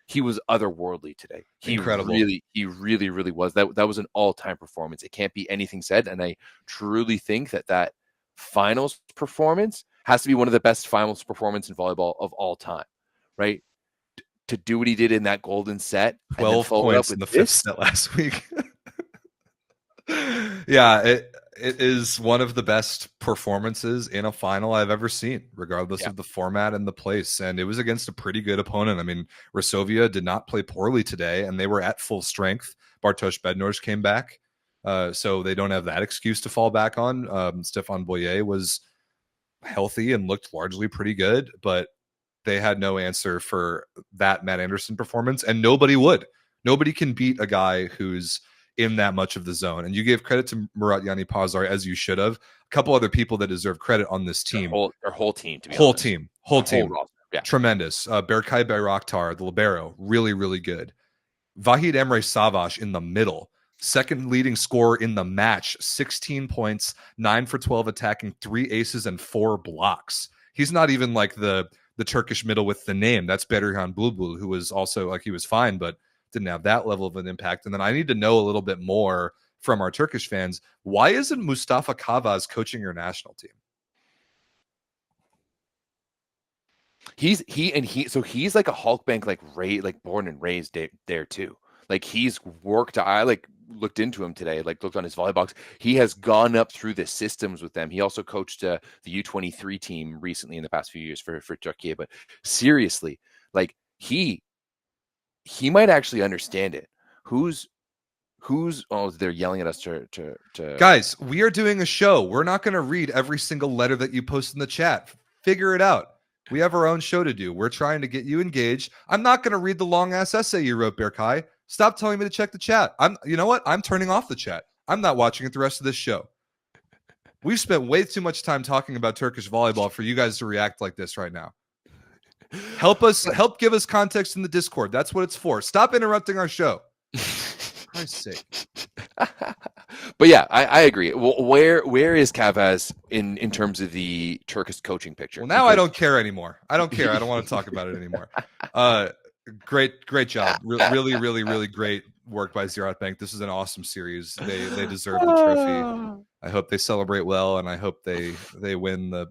he was otherworldly today. Incredible. He really was. That was an all-time performance. It can't be anything said. And I truly think that finals performance has to be one of the best finals performance in volleyball of all time, right? To do what he did in that golden set, 12 points in the fifth set last week. Yeah, it is one of the best performances in a final I've ever seen, regardless of the format and the place. And it was against a pretty good opponent. I mean, Resovia did not play poorly today, and they were at full strength. Bartosz Bednarz came back, so they don't have that excuse to fall back on. Stefan Boyer was healthy and looked largely pretty good, but they had no answer for that Matt Anderson performance, and nobody would. Nobody can beat a guy who's in that much of the zone. And you gave credit to Murat Yeni Pazar, as you should have. A couple other people that deserve credit on this team. Their whole team, to be honest. Whole team. Yeah. Tremendous. Berkay Bayraktar, the libero, really, really good. Vahid Emre Savaş in the middle, second leading scorer in the match, 16 points, 9 for 12 attacking, 3 aces and 4 blocks. He's not even like the Turkish middle with the name. That's Bedirhan Bulbul, who was also, like, he was fine, but didn't have that level of an impact. And then I need to know a little bit more from our Turkish fans. Why isn't Mustafa Kavaz coaching your national team? He's like a Halkbank, like born and raised there too. Like, he's worked. I looked into him today, looked on his volleybox. He has gone up through the systems with them. He also coached the U23 team recently in the past few years for Türkiye. But seriously, like, he might actually understand it. Who's they're yelling at us to Guys, we are doing a show. We're not going to read every single letter that you post in the chat. Figure it out. We have our own show to do. We're trying to get you engaged. I'm not going to read the long ass essay you wrote, Berkay. Stop telling me to check the chat. You know what? I'm turning off the chat. I'm not watching it the rest of this show. We've spent way too much time talking about Turkish volleyball for you guys to react like this right now. Help give us context in the Discord. That's what it's for. Stop interrupting our show. For Christ's sake. But yeah, I agree. Well, where is Kavaz in terms of the Turkish coaching picture? Well, now I don't care anymore. I don't care. I don't want to talk about it anymore. Great job. Really, really, really great work by Ziraat Bank. This is an awesome series. They deserve the trophy. I hope they celebrate well, and I hope they win the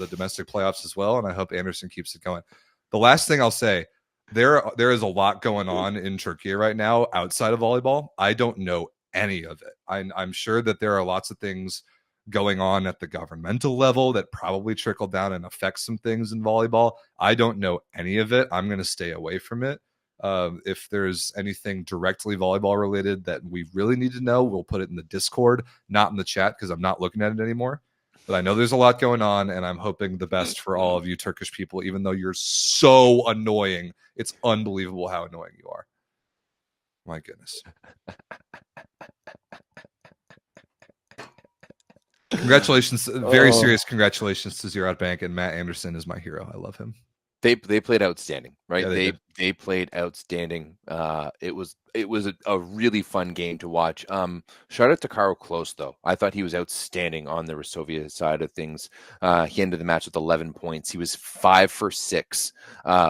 domestic playoffs as well, and I hope Anderson keeps it going. The last thing I'll say, there is a lot going on in Türkiye right now outside of volleyball. I don't know any of it. I'm sure that there are lots of things going on at the governmental level that probably trickle down and affect some things in volleyball. I don't know any of it. I'm going to stay away from it. If there's anything directly volleyball related that we really need to know, we'll put it in the Discord, not in the chat, because I'm not looking at it anymore. But I know there's a lot going on, and I'm hoping the best for all of you Turkish people, even though you're so annoying. It's unbelievable how annoying you are. My goodness. Congratulations. Very serious congratulations to Ziraat Bank, and Matt Anderson is my hero. I love him. They played outstanding, right? Yeah, they played outstanding. It was a really fun game to watch. Shout out to Caro Close, though. I thought he was outstanding on the Resovia side of things. He ended the match with 11 points. He was 5 for 6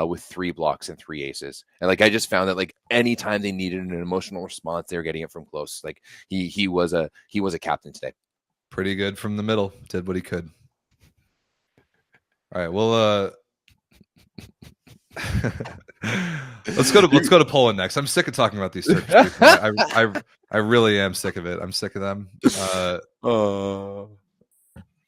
with 3 blocks and 3 aces. And I just found that anytime they needed an emotional response, they were getting it from Close. He was a captain today. Pretty good from the middle. Did what he could. All right. Well, Let's go to Poland next. I'm sick of talking about these Turkish people. I really am sick of it. I'm sick of them.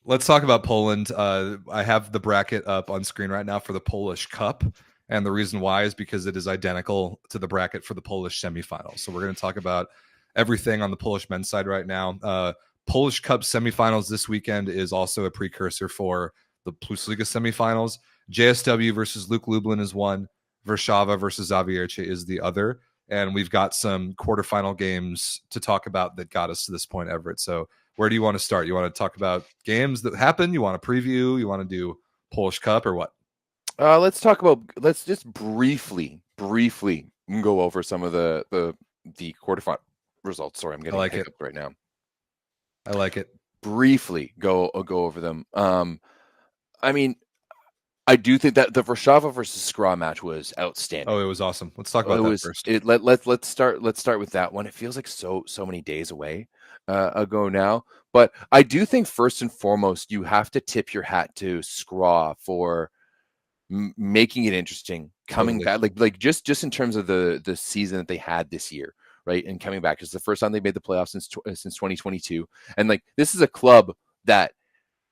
Let's talk about Poland. I have the bracket up on screen right now for the Polish Cup. And the reason why is because it is identical to the bracket for the Polish semifinals. So we're going to talk about everything on the Polish men's side right now. Polish Cup semifinals this weekend is also a precursor for the PlusLiga semifinals. JSW versus Luke Lublin is one. Warszawa versus Zawiercie is the other. And we've got some quarterfinal games to talk about that got us to this point, Everett. So where do you want to start? You want to talk about games that happened? You want to preview? You want to do Polish Cup or what? Let's just briefly go over some of the quarterfinal results. Sorry, I'm getting like it right now. I like it. Briefly go over them. I mean, I do think that the Warszawa versus Skra match was outstanding. Oh, it was awesome. Let's talk about that first. Let's start with that one. It feels like so many days ago now, but I do think first and foremost you have to tip your hat to Skra for making it interesting, coming back, like just in terms of the season that they had this year, right? And coming back, it's the first time they made the playoffs since 2022, and like this is a club that,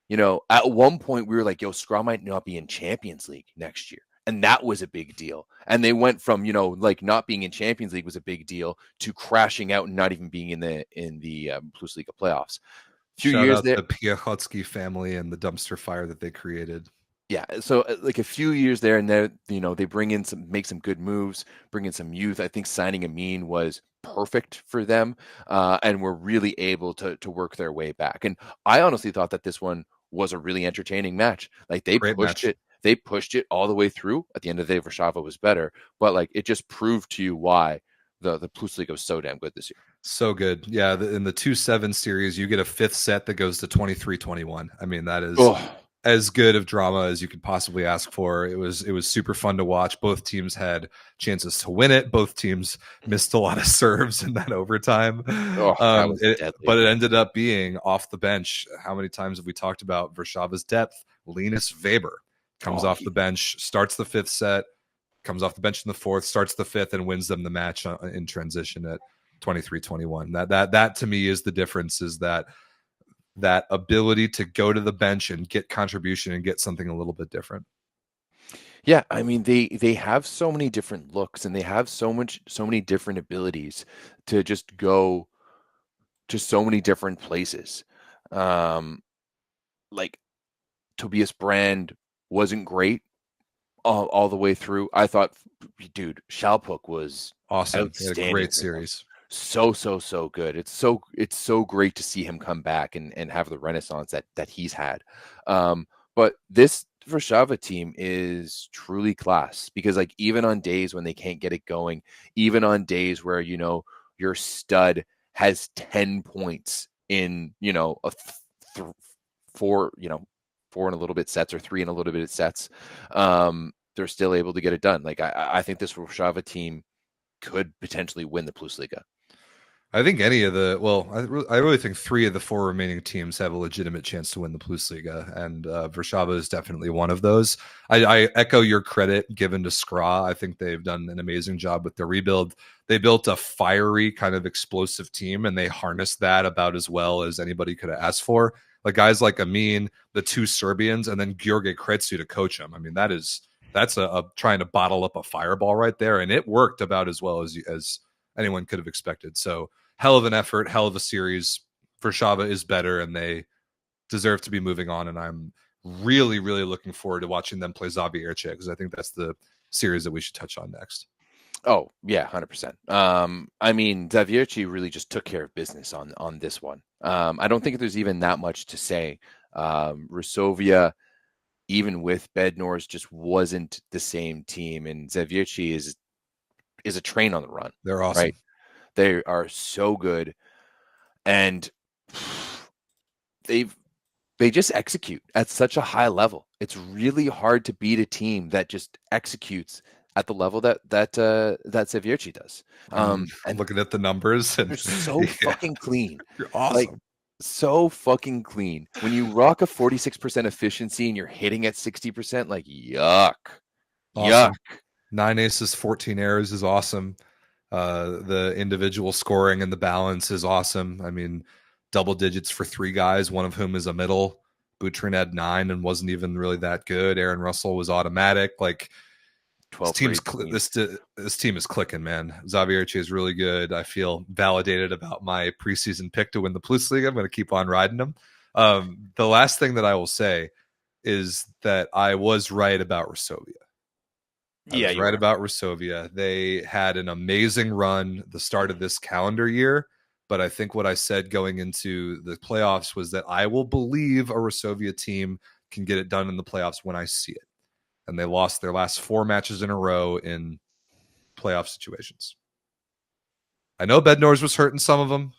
you know, at one point we were like, yo, Skra might not be in Champions League next year. And that was a big deal. And they went from, you know, like not being in Champions League was a big deal to crashing out and not even being in the PlusLiga playoffs. Shout out the Piechocki family and the dumpster fire that they created. Yeah, so like a few years there, and then, you know, they make some good moves, bring in some youth. I think signing Amin was perfect for them, and were really able to work their way back. And I honestly thought that this one was a really entertaining match. Like they pushed it all the way through. At the end of the day, Warszawa was better, but like it just proved to you why the PlusLiga was so damn good this year. So good. Yeah, in the 2-7 series, you get a fifth set that goes to 23-21. I mean, that is as good of drama as you could possibly ask for. It was super fun to watch. Both teams had chances to win it. Both teams missed a lot of serves in that overtime. But it ended up being off the bench. How many times have we talked about Warszawa's depth? Linus Weber comes off the bench, starts the fifth set, comes off the bench in the fourth, starts the fifth, and wins them the match in transition at 23-21. That to me is the difference, is that ability to go to the bench and get contribution and get something a little bit different. Yeah, I mean they have so many different looks, and they have so many different abilities to just go to so many different places. Like Tobias Brand wasn't great all the way through. I thought, dude, Schalpuk was awesome. A great series. So good. It's so great to see him come back and have the renaissance that he's had. But this Warszawa team is truly class, because like even on days when they can't get it going, even on days where, you know, your stud has 10 points in, you know, four and a little bit sets, or 3 and a little bit sets, they're still able to get it done. Like I think this Warszawa team could potentially win the PlusLiga. I think any of the, I really think 3 of the 4 remaining teams have a legitimate chance to win the PlusLiga, and Warszawa is definitely one of those. I echo your credit given to Skra. I think they've done an amazing job with their rebuild. They built a fiery kind of explosive team, and they harnessed that about as well as anybody could have asked for. Like guys like Amin, the 2 Serbians, and then George Kretsu to coach them. I mean, that's a trying to bottle up a fireball right there, and it worked about as well as anyone could have expected. So hell of an effort, hell of a series. Warszawa is better, and they deserve to be moving on. And I'm really, really looking forward to watching them play Zawiercie, because I think that's the series that we should touch on next. Oh yeah, 100%. I mean, Zawiercie really just took care of business on this one. I don't think there's even that much to say. Rusovia, even with Bednors, just wasn't the same team, and Zawiercie is a train on the run. They're awesome. Right? They are so good, and they just execute at such a high level. It's really hard to beat a team that just executes at the level that Zawiercie does. And looking at the numbers, and they're so fucking clean. You're awesome. Like, so fucking clean. When you rock a 46% efficiency and you're hitting at 60%, like yuck. Awesome. Yuck. 9 aces, 14 errors is awesome. The individual scoring and the balance is awesome. I mean, double digits for 3 guys, one of whom is a middle. Boutrin had 9 and wasn't even really that good. Aaron Russell was automatic. Like, this team is clicking, man. Xavier is really good. I feel validated about my preseason pick to win the PlusLiga. I'm going to keep on riding them. The last thing that I will say is that I was right about Resovia. I was right about Resovia. They had an amazing run the start of this calendar year, but I think what I said going into the playoffs was that I will believe a Resovia team can get it done in the playoffs when I see it. And they lost their last 4 matches in a row in playoff situations. I know Bednors was hurting some of them.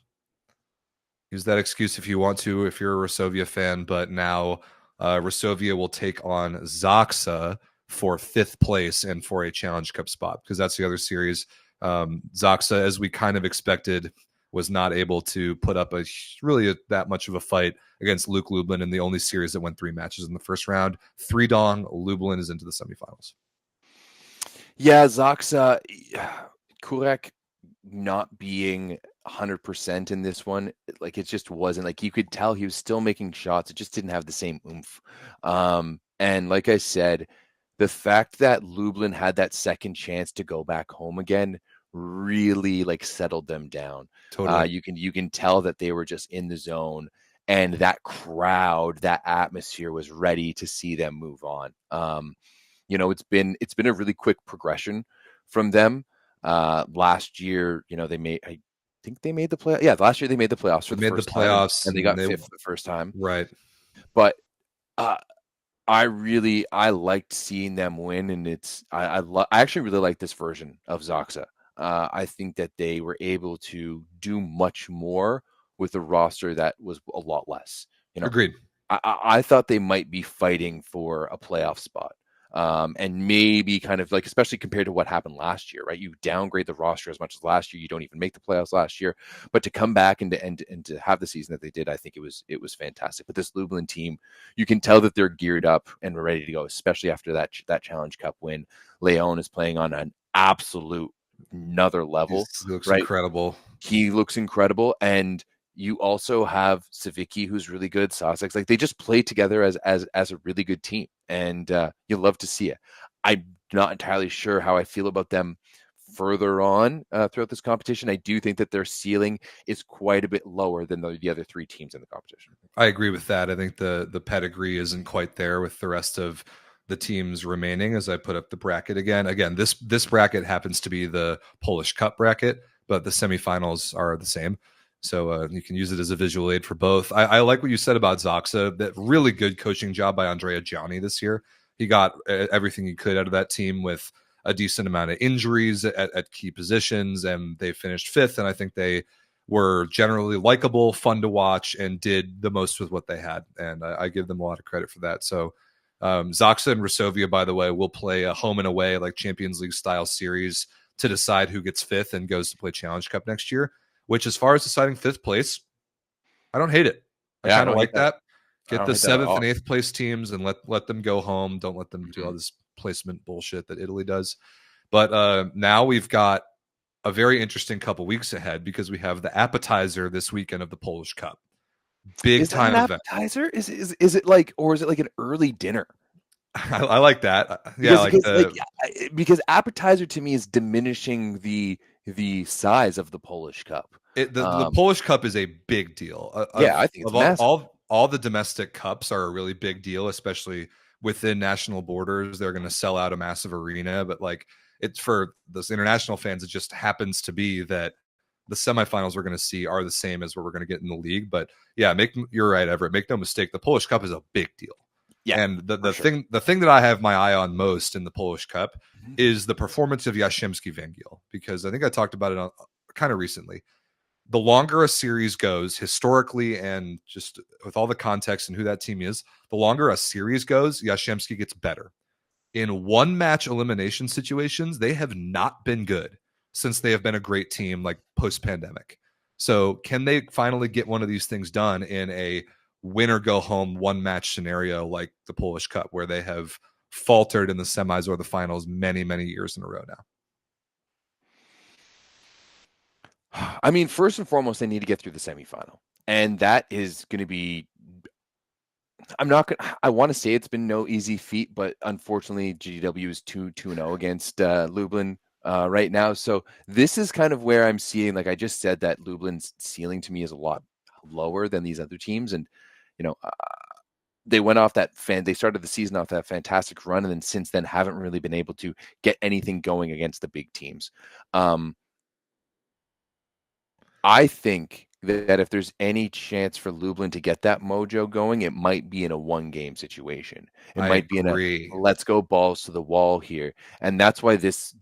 Use that excuse if you want to, if you're a Resovia fan. But now Resovia will take on Zaksa for 5th place and for a Challenge Cup spot, because that's the other series. Zaksa, as we kind of expected, was not able to put up that much of a fight against Luke Lublin in the only series that went 3 matches in the first round. 3-dong, Lublin is into the semifinals. Yeah, Zaksa, Kurek not being 100% in this one, like, it just wasn't, like, you could tell he was still making shots. It just didn't have the same oomph. And like I said, the fact that Lublin had that second chance to go back home again really, like, settled them down. Totally. You can tell that they were just in the zone, and that crowd, that atmosphere was ready to see them move on. It's been a really quick progression from them. Last year, I think they made the play. Yeah, last year they made the playoffs for the first time, and they got 5th the first time. Right. But I liked seeing them win, and I actually really like this version of Zaksa. I think that they were able to do much more with a roster that was a lot less. Agreed. I thought they might be fighting for a playoff spot. And maybe kind of, like, especially compared to what happened last year, right? You downgrade the roster as much as last year. You don't even make the playoffs last year, but to come back and to have the season that they did, I think it was fantastic. But this Lublin team, you can tell that they're geared up and ready to go, especially after that Challenge Cup win. Leon is playing on an absolute another level. He looks right? incredible. He looks incredible, and you also have Savicki, who's really good. Sussex, like, they just play together as a really good team, and you love to see it. I'm not entirely sure how I feel about them further on throughout this competition. I do think that their ceiling is quite a bit lower than the other 3 teams in the competition. I agree with that. I think the pedigree isn't quite there with the rest of the teams remaining. As I put up the bracket again, this bracket happens to be the Polish Cup bracket, but the semifinals are the same. So you can use it as a visual aid for both. I like what you said about Zaksa. That really good coaching job by Andrea Gianni this year. He got everything he could out of that team with a decent amount of injuries at key positions, and they finished 5th. And I think they were generally likable, fun to watch, and did the most with what they had. And I give them a lot of credit for that. So Zaksa and Resovia, by the way, will play a home and away, like Champions League style series to decide who gets 5th and goes to play Challenge Cup next year. Which, as far as deciding 5th place, I don't hate it. I kind of like that. Get the 7th and 8th place teams and let them go home. Don't let them do all this placement bullshit that Italy does. But now we've got a very interesting couple weeks ahead, because we have the appetizer this weekend of the Polish Cup. Big time event. Appetizer? Is it like, or is it like an early dinner? I like that. Yeah, because appetizer to me is diminishing the size of the Polish Cup. The Polish Cup is a big deal. I think it's massive. All the domestic cups are a really big deal, especially within national borders. They're going to sell out a massive arena, but like, it's for those international fans, it just happens to be that the semifinals we're going to see are the same as what we're going to get in the league. But yeah, you're right, Everett. Make no mistake, the Polish Cup is a big deal. Yeah, and the thing that I have my eye on most in the Polish Cup is the performance of Jastrzębski Węgiel, because I think I talked about it kind of recently. The longer a series goes historically, and just with all the context and who that team is, the longer a series goes, Jastrzębski gets better. In one match elimination situations, they have not been good since they have been a great team, like post-pandemic. So can they finally get one of these things done in a win or go home one match scenario like the Polish Cup, where they have faltered in the semis or the finals many, many years in a row now. I mean, first and foremost, they need to get through the semifinal. And that is going to be, I want to say it's been no easy feat, but unfortunately, GW is 2-0 against Lublin right now. So this is kind of where I'm seeing, like I just said, that Lublin's ceiling to me is a lot lower than these other teams. And, they went off they started the season off that fantastic run. And then since then haven't really been able to get anything going against the big teams. I think that if there's any chance for Lublin to get that mojo going, it might be in a one-game situation. It might be in a let's go balls to the wall here. And that's why this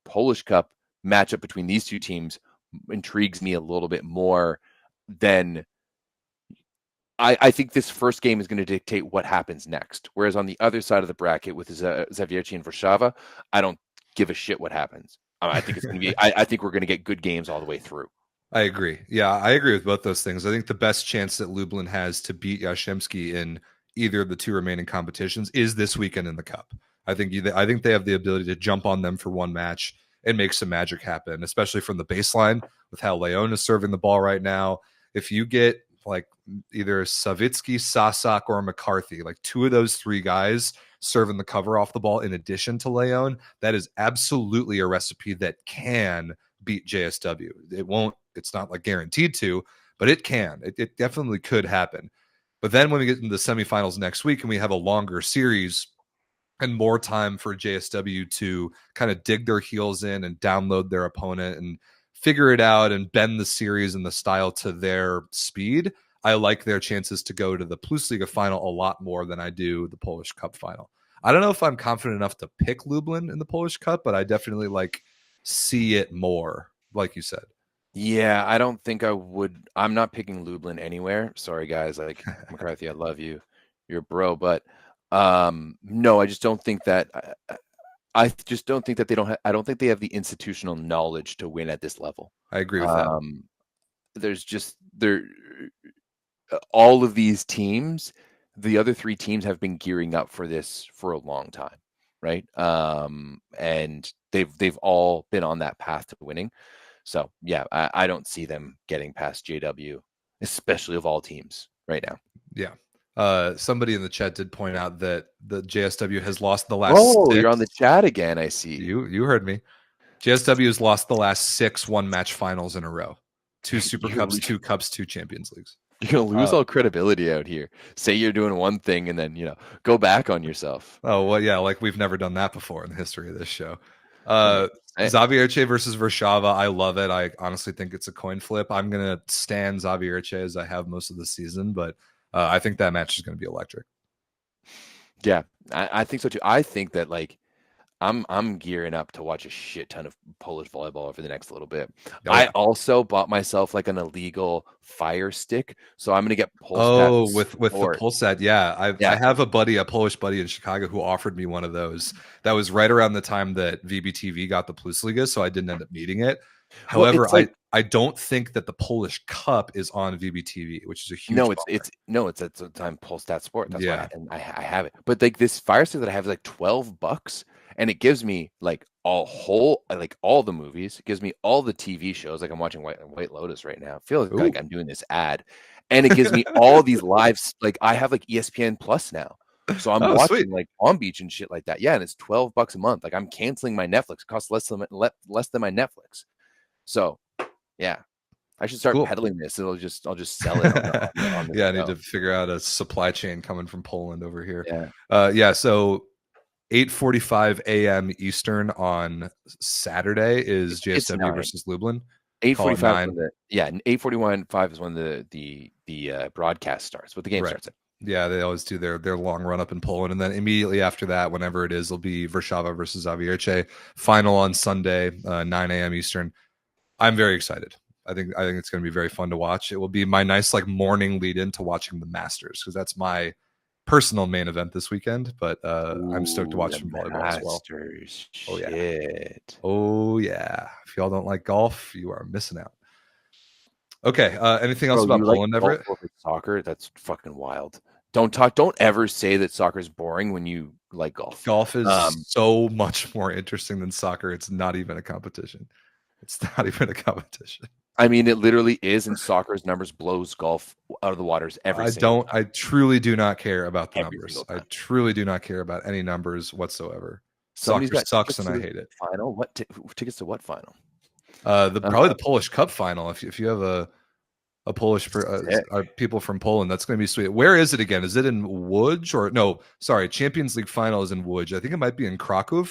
Polish Cup matchup between these two teams intrigues me a little bit more than I think this first game is going to dictate what happens next. Whereas on the other side of the bracket with Zawiercie and Warszawa, I don't give a shit what happens. I think it's going to be. I think we're going to get good games all the way through. I agree. Yeah, I agree with both those things. I think the best chance that Lublin has to beat Jastrzębski in either of the two remaining competitions is this weekend in the Cup. I think they have the ability to jump on them for one match and make some magic happen, especially from the baseline with how Leon is serving the ball right now. If you get like either Savitsky, Sasak, or McCarthy, like two of those three guys serving the cover off the ball in addition to Leon, that is absolutely a recipe that can beat JSW. It won't. It's not like guaranteed to, but it can. It definitely could happen. But then when we get into the semifinals next week and we have a longer series and more time for JSW to kind of dig their heels in and download their opponent and figure it out and bend the series and the style to their speed, I like their chances to go to the PlusLiga final a lot more than I do the Polish Cup final. I don't know if I'm confident enough to pick Lublin in the Polish Cup, but I definitely see it more, like you said. Yeah, I don't think I would. I'm not picking Lublin anywhere. Sorry, guys. Like McCarthy, I love you. You're a bro. But no, I just don't think that. I just don't think that they don't. I don't think they have the institutional knowledge to win at this level. I agree with that. There's just all of these teams. The other three teams have been gearing up for this for a long time, right? And they've all been on that path to winning. So yeah, I don't see them getting past JW, especially of all teams right now. Yeah. Somebody in the chat did point out that the JSW has lost the last. Oh, you're on the chat again. I see. You heard me. JSW has lost the last 6 one-match finals in a row. 2 Super Cups, 2 Cups, 2 Champions Leagues. You're gonna lose all credibility out here. Say you're doing one thing and then go back on yourself. Oh well, yeah, like we've never done that before in the history of this show. Zawiercie versus Warszawa, I love it. I honestly think it's a coin flip. I'm gonna stand Zawiercie as I have most of the season, but I think that match is gonna be electric. Yeah, I think so too. I think that I'm gearing up to watch a shit ton of Polish volleyball over the next little bit. Oh, yeah. I also bought myself an illegal Fire Stick, so I'm gonna get Pulsat. With the Pulsat, yeah. I have a Polish buddy in Chicago who offered me one of those. That was right around the time that VBTV got the PlusLiga, so I didn't end up needing it. However, I don't think that the Polish Cup is on VBTV, which is a huge. It's at the time Polsat Sport. That's why I have it. But this Fire Stick that I have is $12. And it gives me all the movies. It gives me all the TV shows. Like I'm watching White Lotus right now. I feel like I'm doing this ad. And it gives me all these lives. I have ESPN Plus now. So I'm watching Palm Beach and shit like that. Yeah, and it's $12 a month. I'm canceling my Netflix. It costs less than my Netflix. So yeah. I should start peddling this. I'll just sell it. I need to figure out a supply chain coming from Poland over here. Yeah. So 8:45 a.m. Eastern on Saturday is JSW versus Lublin. 8:45. 8:41.5 is when the broadcast starts. What the game starts at. Yeah, they always do their long run up in Poland, and then immediately after that, whenever it is, it'll be Warszawa versus Zawiercie. Final on Sunday, 9 a.m. Eastern. I'm very excited. I think it's going to be very fun to watch. It will be my nice morning lead into watching the Masters because that's my personal main event this weekend, but I'm stoked to watch some volleyball as well. Oh yeah. Shit. Oh yeah. If y'all don't like golf, you are missing out. Okay. Anything else about Poland, Everett? Soccer? That's fucking wild. Don't ever say that soccer is boring when you like golf. Golf is so much more interesting than soccer. It's not even a competition. It's not even a competition. I mean, it literally is, and soccer's numbers blows golf out of the waters every single time. I truly do not care about the Every numbers. single I time. truly do not care about any numbers whatsoever. Somebody's Soccer got sucks tickets and to I the hate it. Final? What tickets to what final? Probably the Polish Cup final. If you have a Polish Sick. people from Poland, that's going to be sweet. Where is it again? Is it in Łódź or no? Sorry, Champions League final is in Łódź. I think it might be in Krakow.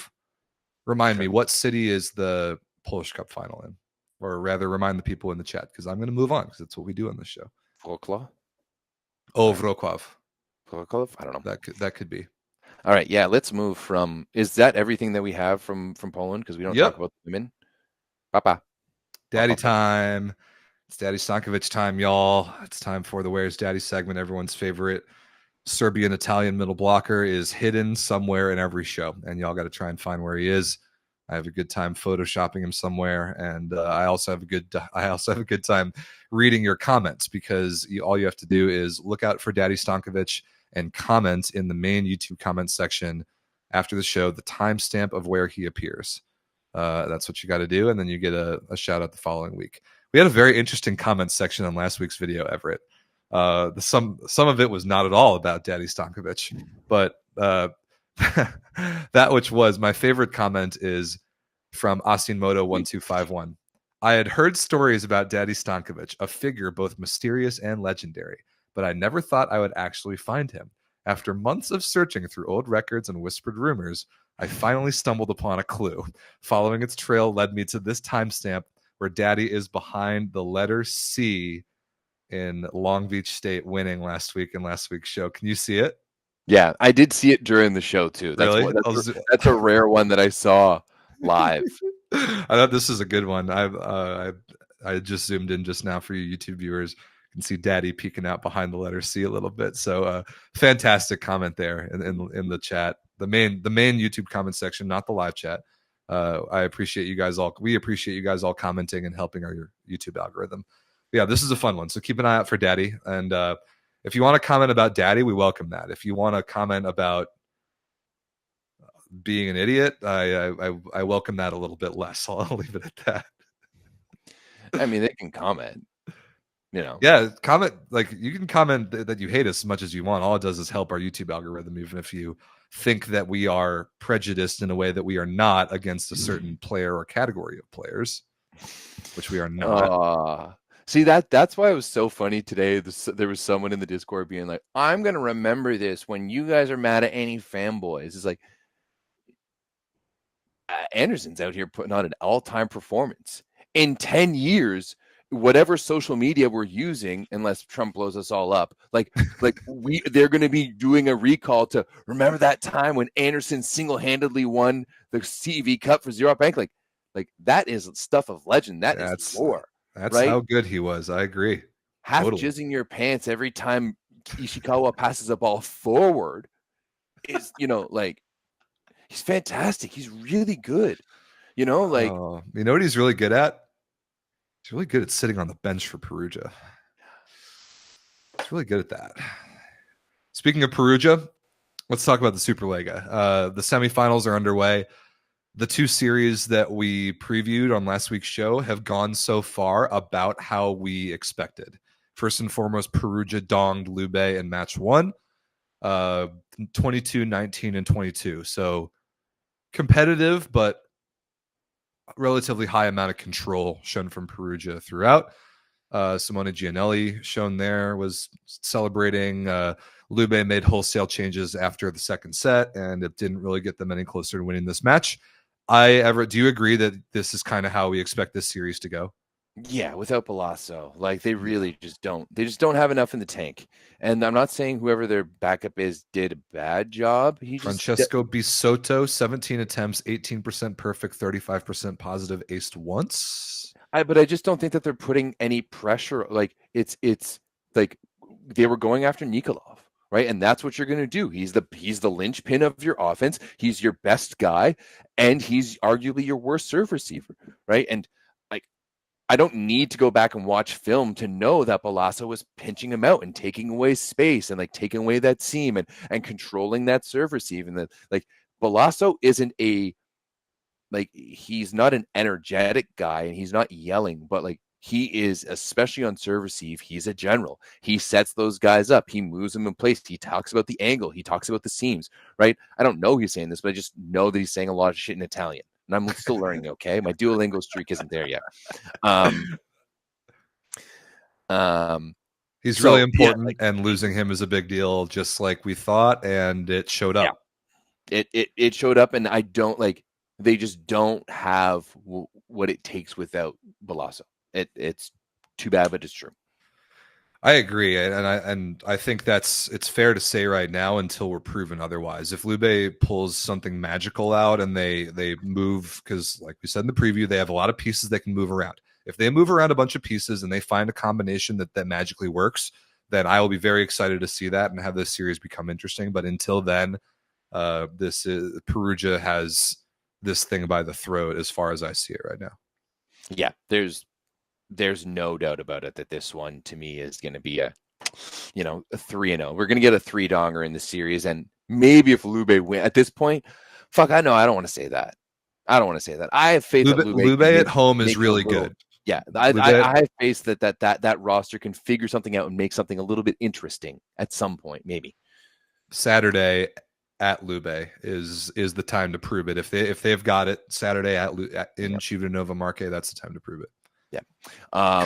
Remind me, what city is the Polish Cup final in? Or rather, remind the people in the chat, because I'm going to move on, because that's what we do on this show. Wrocław? Oh, Wrocław. Wrocław? I don't know. That could be. All right, yeah, let's move from. Is that everything that we have from Poland? Because we don't talk about the women. Papa. Daddy time. It's Daddy Stanković time, y'all. It's time for the Where's Daddy segment. Everyone's favorite Serbian-Italian middle blocker is hidden somewhere in every show, and y'all got to try and find where he is. I have a good time photoshopping him somewhere, and I also have a good time reading your comments, because all you have to do is look out for Daddy Stanković and comment in the main YouTube comment section after the show the timestamp of where he appears. That's what you got to do, and then you get a shout out the following week. We had a very interesting comment section on last week's video, Everett. Some of it was not at all about Daddy Stanković, but that which was my favorite comment is from Asinmoto1251. I had heard stories about Daddy Stanković, a figure both mysterious and legendary, but I never thought I would actually find him. After months of searching through old records and whispered rumors, I finally stumbled upon a clue. Following its trail led me to this timestamp where Daddy is behind the letter C in Long Beach State winning last week in last week's show. Can you see it? Yeah, I did see it during the show too. Really? That's a rare one that I saw live. I thought this is a good one. I just zoomed in just now for you YouTube viewers. You can see Daddy peeking out behind the letter C a little bit. So fantastic comment there in the chat. The main YouTube comment section, not the live chat. I appreciate you guys all. We appreciate you guys all commenting and helping our YouTube algorithm. Yeah, this is a fun one. So keep an eye out for Daddy. And if you want to comment about Daddy, we welcome that. If you want to comment about being an idiot, I welcome that a little bit less. I'll leave it at that. I mean, they can comment. You know. Yeah, comment. Like, you can comment that you hate us as much as you want. All it does is help our YouTube algorithm, even if you think that we are prejudiced in a way that we are not against a certain player or category of players, which we are not. See, that's why it was so funny today. There was someone in the Discord being like, I'm going to remember this when you guys are mad at any fanboys. It's like, Anderson's out here putting on an all-time performance. In 10 years, whatever social media we're using, unless Trump blows us all up, they're going to be doing a recall to remember that time when Anderson single-handedly won the CEV Cup for Ziraat Bank. Like that is stuff of legend. That's lore. That's right? How good he was. I agree. Half jizzing your pants every time Ishikawa passes a ball forward is, he's fantastic. He's really good. You know what he's really good at? He's really good at sitting on the bench for Perugia. He's really good at that. Speaking of Perugia, let's talk about the SuperLega. The semifinals are underway. The two series that we previewed on last week's show have gone so far about how we expected. First and foremost, Perugia donged Lube in match 1, 22, 19, and 22. So competitive, but relatively high amount of control shown from Perugia throughout. Simone Gianelli shown there was celebrating. Lube made wholesale changes after the second set, and it didn't really get them any closer to winning this match. Do you agree that this is kind of how we expect this series to go? Yeah, without Palazzo, they really just don't. They just don't have enough in the tank. And I'm not saying whoever their backup is did a bad job. Francesco Bisotto, 17 attempts, 18% perfect, 35% positive, aced once. But I just don't think that they're putting any pressure. It's like they were going after Nikolov. Right. And that's what you're going to do. He's the linchpin of your offense. He's your best guy. And he's arguably your worst serve receiver. Right. And I don't need to go back and watch film to know that Balaso was pinching him out and taking away space and like taking away that seam and controlling that serve receive. And that, like, Balaso isn't he's not an energetic guy and he's not yelling, but like he is, especially on serve receive, he's a general. He sets those guys up. He moves them in place. He talks about the angle. He talks about the seams, right? I don't know he's saying this, but I just know that he's saying a lot of shit in Italian. And I'm still learning, okay? My Duolingo streak isn't there yet. He's really important, and losing him is a big deal, just like we thought, and it showed up. Yeah. It showed up, and I don't they just don't have what it takes without Balaso. It's too bad, but it's true. I agree, and I think it's fair to say right now until we're proven otherwise. If Lube pulls something magical out and they move, because like we said in the preview, they have a lot of pieces they can move around. If they move around a bunch of pieces and they find a combination that magically works, then I will be very excited to see that and have this series become interesting. But until then, Perugia has this thing by the throat as far as I see it right now. Yeah, there's no doubt about it that this one to me is going to be a 3-0. We're going to get a 3-donger in the series, and maybe if Lube win at this point, I don't want to say that. I have faith that Lube at home is really good. Yeah, I have faith that roster can figure something out and make something a little bit interesting at some point, maybe. Saturday at Lube is the time to prove it. If they've got it Saturday in Civitanova Marche, that's the time to prove it. Yeah.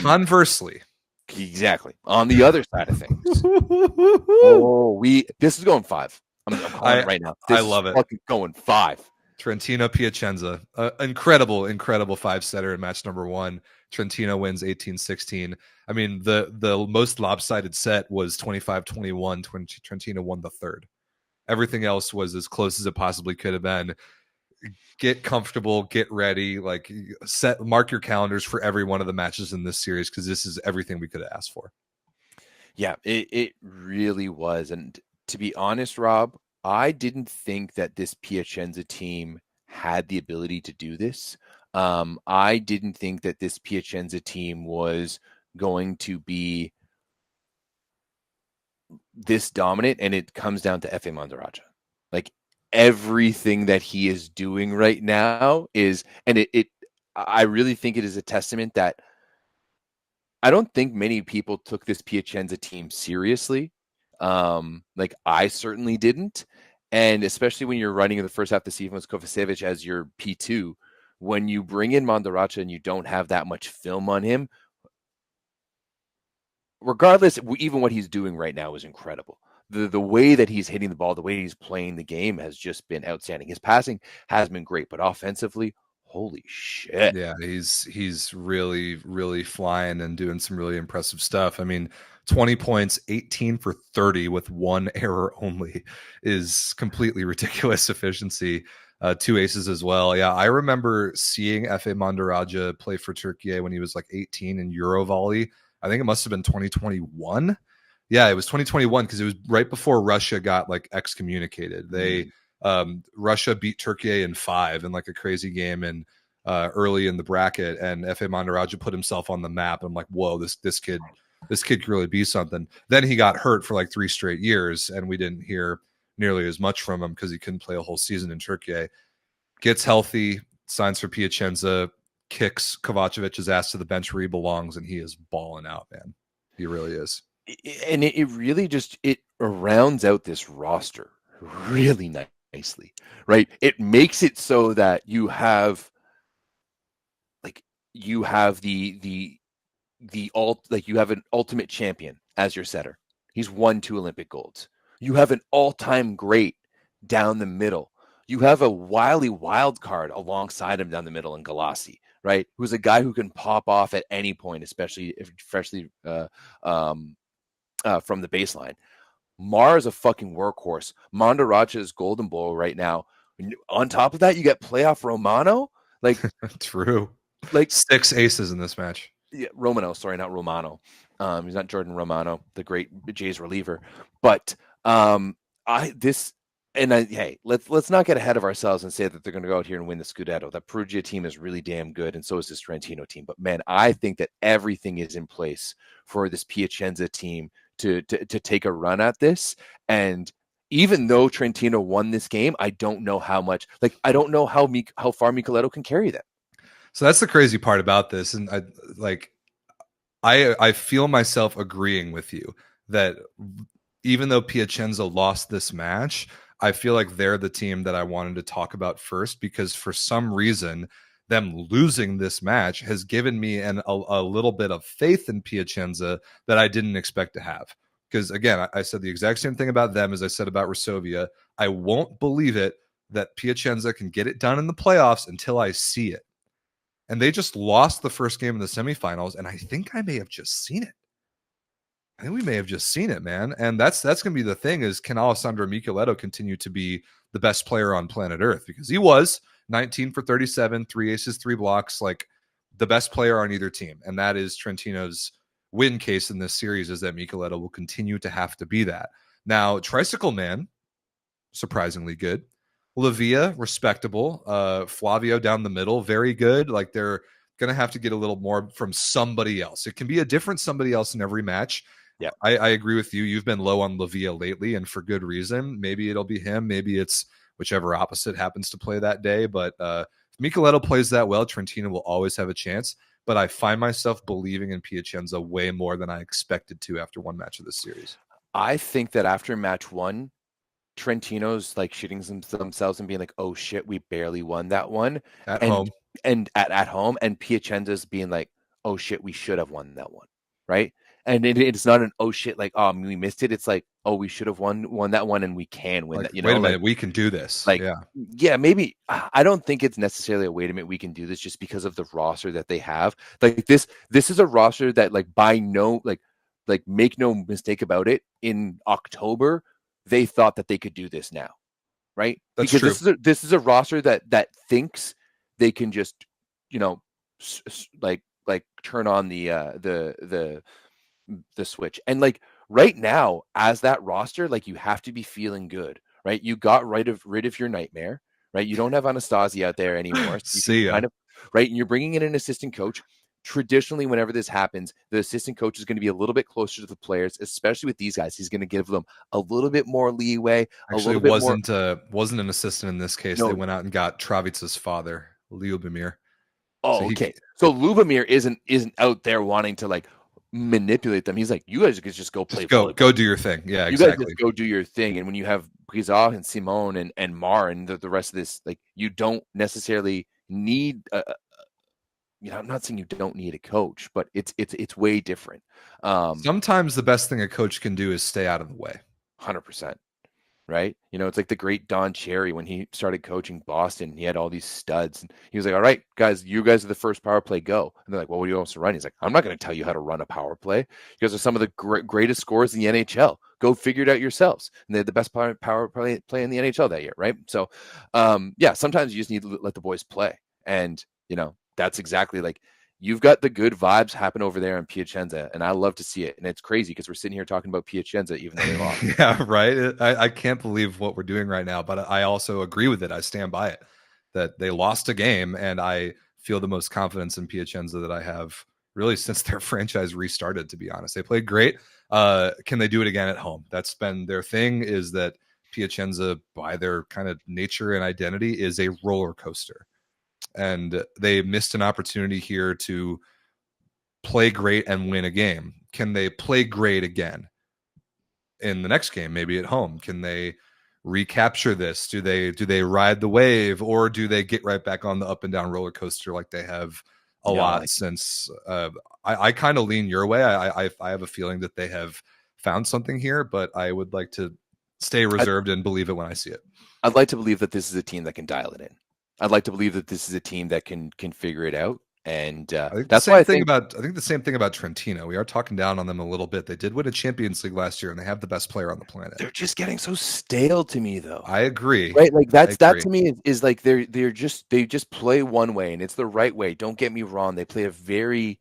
Conversely, exactly. On the other side of things, this is going 5. I'm calling it right now. I love it. Going 5. Trentino Piacenza, incredible 5-setter in match number 1. Trentino wins 18-16. I mean, the most lopsided set was 25-21. Trentino won the third. Everything else was as close as it possibly could have been. Get comfortable, get ready, mark your calendars for every one of the matches in this series, because this is everything we could have asked for. Yeah, it really was. And to be honest, Rob, I didn't think that this Piacenza team had the ability to do this. I didn't think that this Piacenza team was going to be this dominant, and it comes down to Efe Mandaraccia. Everything that he is doing right now is, and I really think it is a testament that I don't think many people took this Piacenza team seriously. I certainly didn't. And especially when you're running in the first half of the season with Kovacevic as your P2, when you bring in Mandaraccia and you don't have that much film on him, regardless, even what he's doing right now is incredible. The way that he's hitting the ball, the way he's playing the game has just been outstanding. His passing has been great, but offensively, holy shit. Yeah, he's really, really flying and doing some really impressive stuff. I mean, 20 points, 18 for 30 with 1 error only is completely ridiculous efficiency. 2 aces as well. Yeah, I remember seeing Efe Mandaraccia play for Türkiye when he was 18 in Eurovolley. I think it must have been 2021. Yeah, it was 2021, because it was right before Russia got excommunicated. They Russia beat Türkiye in 5 in a crazy game and early in the bracket, and Efe Mandaraccia put himself on the map. I'm like, whoa, this kid could really be something. Then he got hurt for 3 straight years, and we didn't hear nearly as much from him because he couldn't play a whole season in Türkiye. Gets healthy, signs for Piacenza, kicks Kovacevic's ass to the bench where he belongs, and he is balling out, man. He really is. And it really just rounds out this roster really nicely, right? It makes it so that you have you have you have an ultimate champion as your setter. He's won 2 Olympic golds. You have an all-time great down the middle. You have a wily wild card alongside him down the middle in Galassi, right? Who's a guy who can pop off at any point, especially if freshly from the baseline. Mar is a fucking workhorse. Mandaraccia is golden boy right now. On top of that, you get playoff Romano. True. 6 aces in this match. Yeah, Romano. Sorry, not Romano. He's not Jordan Romano, the great Jays reliever. But hey, let's not get ahead of ourselves and say that they're going to go out here and win the Scudetto. That Perugia team is really damn good, and so is this Trentino team. But man, I think that everything is in place for this Piacenza team to take a run at this. And even though Trentino won this game, I don't know how much. Like, I don't know how far Micheletto can carry them. So that's the crazy part about this, and I feel myself agreeing with you that even though Piacenza lost this match, I feel like they're the team that I wanted to talk about first, because for some reason, them losing this match has given me a little bit of faith in Piacenza that I didn't expect to have. Because again, I said the exact same thing about them as I said about Resovia. I won't believe it that Piacenza can get it done in the playoffs until I see it. And they just lost the first game in the semifinals, and I think I may have just seen it. I think we may have just seen it, man. And that's going to be the thing, is can Alessandro Micheletto continue to be the best player on planet Earth? Because he was 19 for 37, 3 aces, 3 blocks, like the best player on either team. And that is Trentino's win case in this series, is that Micheletto will continue to have to be that. Now, Tricycle Man, surprisingly good. Lavia, respectable. Flavio down the middle, very good. Like, they're going to have to get a little more from somebody else. It can be a different somebody else in every match. Yeah, I agree with you. You've been low on Lavia lately, and for good reason. Maybe it'll be him. Maybe it's whichever opposite happens to play that day. But if Micheletto plays that well, Trentino will always have a chance. But I find myself believing in Piacenza way more than I expected to after one match of this series. I think that after match 1, Trentino's like shitting themselves and being like, "Oh shit, we barely won that one At home." And at home, and Piacenza's being like, "Oh shit, we should have won that one," right? And it's not an "oh shit" like, "Oh, we missed it." It's like, "Oh, we should have won that one, and we can win like, that." You know, wait a minute, we can do this. Like, yeah, maybe. I don't think it's necessarily a wait a minute, we can do this, just because of the roster that they have. Like, this is a roster that, like, make no mistake about it, in October they thought that they could do this now, right? That's because true. this is a roster that thinks they can just, you know, like turn on the switch. And like right now, as that roster, like, you have to be feeling good, right? You got rid of your nightmare, right? You don't have Anastasia out there anymore. So See ya. kind of, right? And you're bringing in an assistant coach. Traditionally, whenever this happens, the assistant coach is going to be a little bit closer to the players, especially with these guys. He's going to give them a little bit more leeway. Actually, it wasn't an assistant in this case. No. They went out and got Travic's father, Lyubomir. Oh, okay. So Lubomir isn't out there wanting to like manipulate them. He's like, you guys could just go play. Go do your thing. Yeah, you exactly. guys just go do your thing. And when you have Brizard and Simone and Mar and the rest of this, like, you don't necessarily need I'm not saying you don't need a coach, but it's way different. Sometimes the best thing a coach can do is stay out of the way. 100%. Right? You know, it's like the great Don Cherry when he started coaching Boston. He had all these studs, and he was like, "All right, guys, you guys are the first power play. Go." And they're like, "Well, what do you want us to run?" He's like, "I'm not going to tell you how to run a power play. You guys are some of the greatest scorers in the NHL. Go figure it out yourselves." And they had the best power play in the NHL that year, right? So, yeah, sometimes you just need to let the boys play, and you know, that's exactly like, you've got the good vibes happen over there in Piacenza, and I love to see it. And it's crazy because we're sitting here talking about Piacenza, even though they lost. Yeah, right. I can't believe what we're doing right now, but I also agree with it. I stand by it, that they lost a game, and I feel the most confidence in Piacenza that I have really since their franchise restarted, to be honest. They played great. Can they do it again at home? That's been their thing, is that Piacenza, by their kind of nature and identity, is a roller coaster. And they missed an opportunity here to play great and win a game. Can they play great again in the next game, maybe at home? Can they recapture this? Do they ride the wave, or do they get right back on the up and down roller coaster like they have a lot since? I kind of lean your way. I have a feeling that they have found something here, but I would like to stay reserved and believe it when I see it. I'd like to believe that this is a team that can dial it in. I'd like to believe that this is a team that can figure it out. And that's why I think the same thing about Trentino. We are talking down on them a little bit. They did win a Champions League last year, and they have the best player on the planet. They're just getting so stale to me, though. I agree. Right? Like, that to me is like they just play one way, and it's the right way. Don't get me wrong. They play a very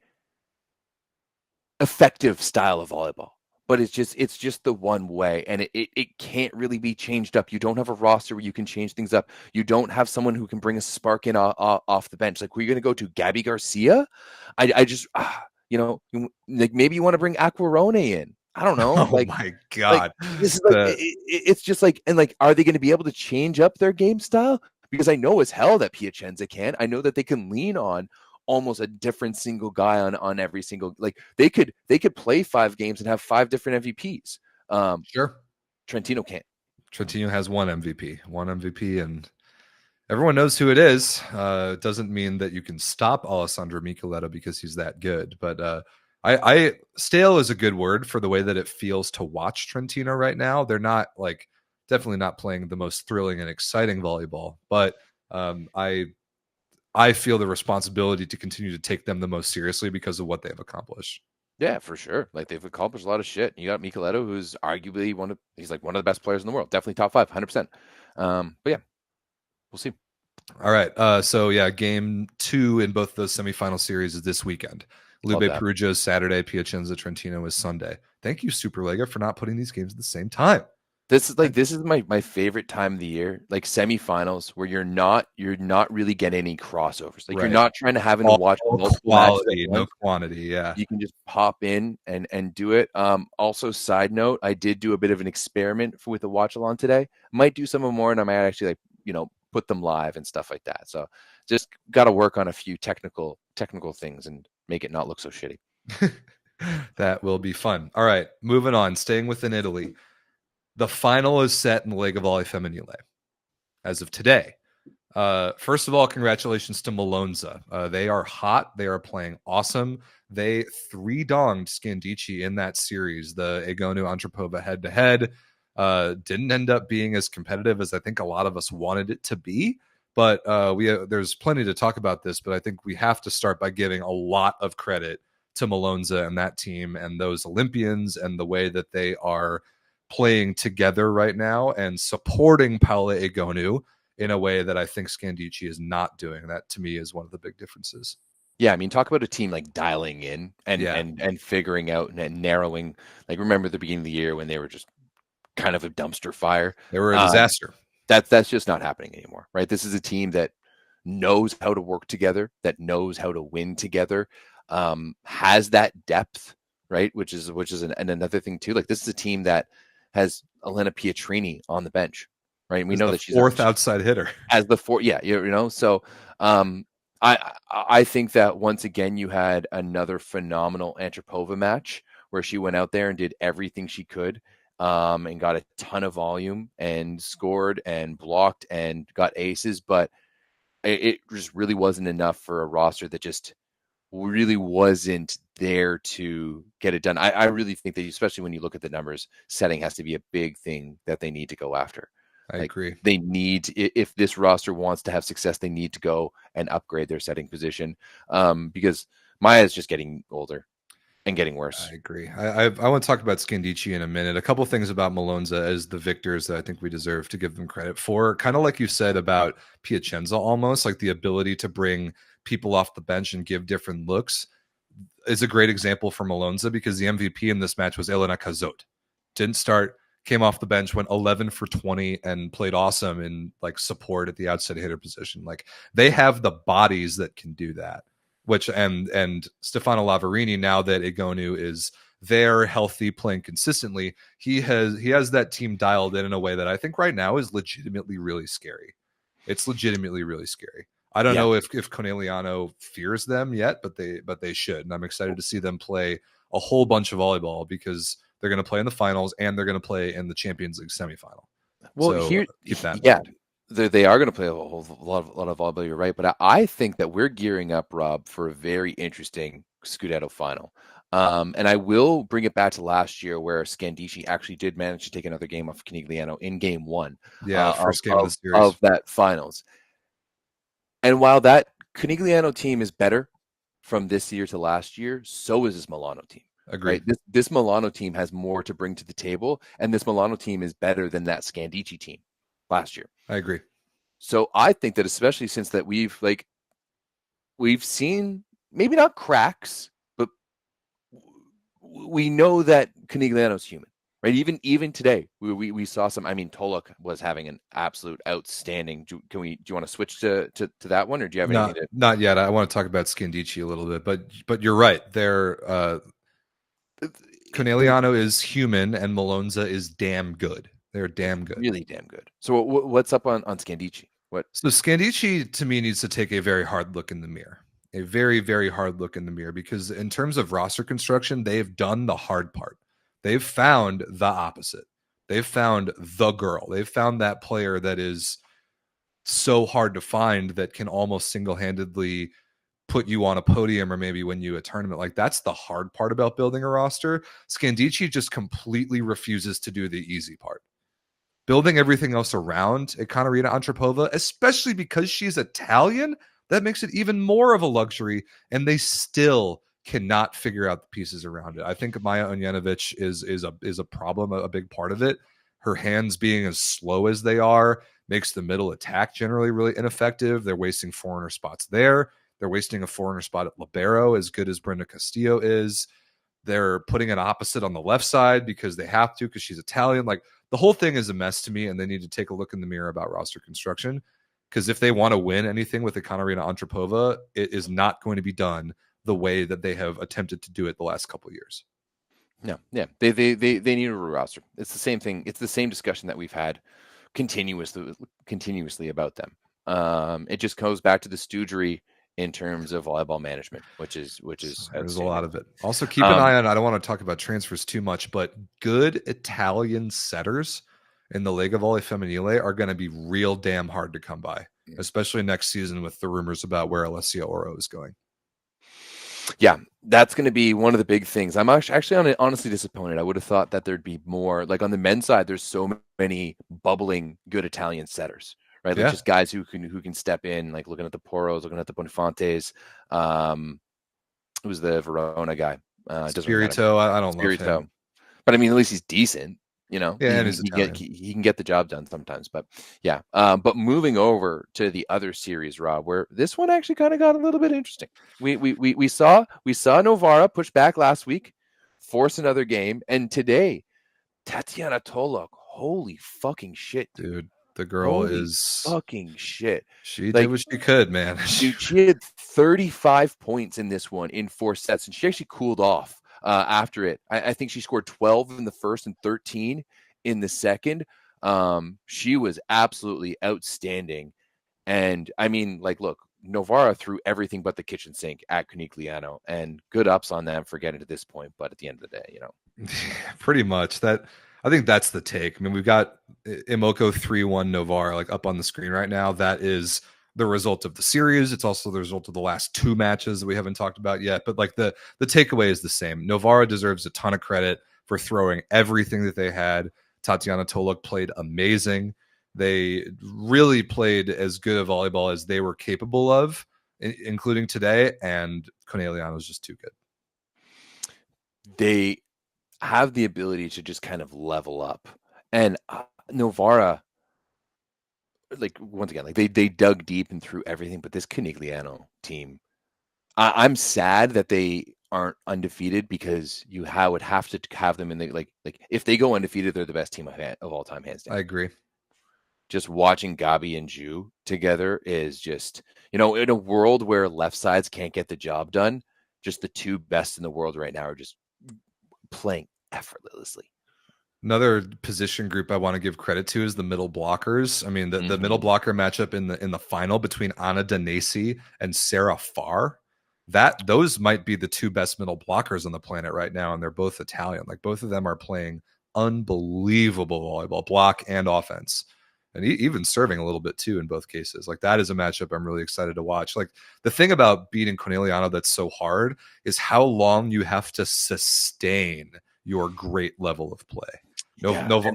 effective style of volleyball, but it's just the one way, and it can't really be changed up. You don't have a roster where you can change things up. You don't have someone who can bring a spark in off the bench. Like, were you going to go to Gabby Garcia? I just like, maybe you want to bring Aquarone in. I don't know. Oh Like, my God. this is like it's just like, and like, are they going to be able to change up their game style? Because I know as hell that Piacenza can. I know that they can lean on almost a different single guy on every single, like, they could play 5 games and have 5 different MVPs. Sure. Trentino can't. Trentino has one MVP, and everyone knows who it is. It doesn't mean that you can stop Alessandro Micheletto because he's that good. But I stale is a good word for the way that it feels to watch Trentino right now. They're not, like, definitely not playing the most thrilling and exciting volleyball, but I feel the responsibility to continue to take them the most seriously because of what they've accomplished. Yeah, for sure. Like, they've accomplished a lot of shit. You got Micheletto, who's arguably he's like one of the best players in the world. Definitely top 5, 100%. But yeah, we'll see. All right. So yeah, game 2 in both those semifinal series is this weekend. Lube Perugia is Saturday. Piacenza Trentino is Sunday. Thank you, SuperLega, for not putting these games at the same time. This is my favorite time of the year, like semifinals, where you're not really getting any crossovers. Like, you're not trying to having to watch multiple quality, no quantity. Yeah, you can just pop in and do it. Also, side note, I did do a bit of an experiment with the watch along today. Might do some more, and I might actually, like, put them live and stuff like that. So just got to work on a few technical things and make it not look so shitty. That will be fun. All right, moving on. Staying within Italy. The final is set in the LegaVolley Femminile as of today. First of all, congratulations to Malonza. They are hot. They are playing awesome. They 3-donged Scandici in that series. The Egonu Antropova head-to-head didn't end up being as competitive as I think a lot of us wanted it to be. But there's plenty to talk about this, but I think we have to start by giving a lot of credit to Malonza and that team and those Olympians and the way that they are playing together right now and supporting Paola Egonu in a way that I think Scandici is not doing. That, to me, is one of the big differences. Yeah, I mean, talk about a team like dialing in and figuring out and narrowing. Like, remember the beginning of the year when they were just kind of a dumpster fire? They were a disaster. That's just not happening anymore, right? This is a team that knows how to work together, that knows how to win together, has that depth, right? Which is another thing too. Like, this is a team that has Elena Pietrini on the bench, right? We know that she's fourth outside hitter as the fourth. Yeah, So I think that once again you had another phenomenal Antropova match where she went out there and did everything she could, and got a ton of volume and scored and blocked and got aces, but it just really wasn't enough for a roster that just really wasn't there to get it done. I really think that, especially when you look at the numbers, setting has to be a big thing that they need to go after. I agree. They need, if this roster wants to have success, they need to go and upgrade their setting position, because Maya is just getting older and getting worse. I agree. I want to talk about Scandici in a minute. A couple things about Malonza as the victors that I think we deserve to give them credit for. Kind of like you said about Piacenza, almost like the ability to bring people off the bench and give different looks is a great example for Malonza, because the MVP in this match was Elena Cazot. Didn't start, came off the bench, went 11 for 20 and played awesome in like support at the outside hitter position. Like, they have the bodies that can do that. Which and Stefano Lavarini, now that Egonu is there, healthy, playing consistently, he has that team dialed in a way that I think right now is legitimately really scary. It's legitimately really scary. I don't know if Conegliano fears them yet, but they should. And I'm excited to see them play a whole bunch of volleyball, because they're going to play in the finals and they're going to play in the Champions League semifinal. Well, so here, keep that in mind. They are going to play a lot of volleyball. You're right, but I think that we're gearing up, Rob, for a very interesting Scudetto final. And I will bring it back to last year, where Scandici actually did manage to take another game off Conegliano in game 1. Yeah, first game of the series of that finals. And while that Conegliano team is better from this year to last year, so is this Milano team. Agreed. Right? This Milano team has more to bring to the table, and this Milano team is better than that Scandici team last year. I agree. So I think that, especially since that we've seen maybe not cracks, but we know that Conigliano's human, right? Even today, we saw some. I mean, Tolok was having an absolute outstanding. Do you want to switch to that one, or do you have anything? Not yet. I want to talk about Scandici a little bit, but you're right. Conegliano is human, and Malonza is damn good. They're damn good, really damn good. So what's up on Scandici? So Scandici to me needs to take a very hard look in the mirror. A very, very hard look in the mirror, because in terms of roster construction, they've done the hard part. They've found the opposite. They've found the girl. They've found that player that is so hard to find that can almost single-handedly put you on a podium or maybe win you a tournament. Like, that's the hard part about building a roster. Scandici just completely refuses to do the easy part. Building everything else around Ekaterina Antropova, especially because she's Italian, that makes it even more of a luxury, and they still cannot figure out the pieces around it. I think Maya Onjanovic is a problem, a big part of it. Her hands being as slow as they are makes the middle attack generally really ineffective. They're wasting foreigner spots there. They're wasting a foreigner spot at libero, as good as Brenda Castillo is. They're putting an opposite on the left side because they have to, because she's Italian. Like, the whole thing is a mess to me, and they need to take a look in the mirror about roster construction. Because if they want to win anything with Ekaterina Antropova, it is not going to be done the way that they have attempted to do it the last couple of years. No, yeah, they need a roster. It's the same thing. It's the same discussion that we've had continuously about them. It just goes back to the stoogery in terms of volleyball management, which is there's a lot of it. Also, keep an eye on. I don't want to talk about transfers too much, but good Italian setters in the LegaVolley Femminile are going to be real damn hard to come by, especially next season with the rumors about where Alessia Oro is going. Yeah, that's going to be one of the big things. I'm actually honestly disappointed. I would have thought that there'd be more. Like, on the men's side, there's so many bubbling good Italian setters, right? Like, just guys who can step in. Like, looking at the Poros, looking at the Bonifantes. Who's the Verona guy? Spirito. I don't love him, but I mean, at least he's decent. You know, yeah, he can get the job done sometimes. But yeah, but moving over to the other series, Rob, where this one actually kind of got a little bit interesting. We saw Novara push back last week, force another game, and today, Tatiana Tolok, holy fucking shit, dude. The girl is fucking shit. She did what she could, man. Dude, she had 35 points in this one in 4 sets, and she actually cooled off after it. I think she scored 12 in the first and 13 in the second. She was absolutely outstanding. And I mean, like, look, Novara threw everything but the kitchen sink at Conigliano, and good ups on them for getting to this point. But at the end of the day, you know, pretty much that. I think that's the take. I mean, we've got Imoko 3-1 Novara like up on the screen right now. That is the result of the series. It's also the result of the last 2 matches that we haven't talked about yet. But like the takeaway is the same. Novara deserves a ton of credit for throwing everything that they had. Tatiana Tolok played amazing. They really played as good a volleyball as they were capable of, including today. And Conegliano is just too good. They have the ability to just kind of level up, and Novara, like, once again, like they dug deep and threw everything, but this Conigliano team, I'm sad that they aren't undefeated, because you would have to have them in the like if they go undefeated, they're the best team of all time, hands down. I agree. Just watching Gabi and Ju together is just, you know, in a world where left sides can't get the job done, just the 2 best in the world right now are just playing effortlessly. Another position group I want to give credit to is the middle blockers. I mean, the middle blocker matchup in the final between Anna Danesi and Sarah Farr, those might be the 2 best middle blockers on the planet right now, and they're both Italian. Like, both of them are playing unbelievable volleyball, block and offense, and even serving a little bit too in both cases. Like, that is a matchup I'm really excited to watch. Like, the thing about beating Conegliano that's so hard is how long you have to sustain your great level of play.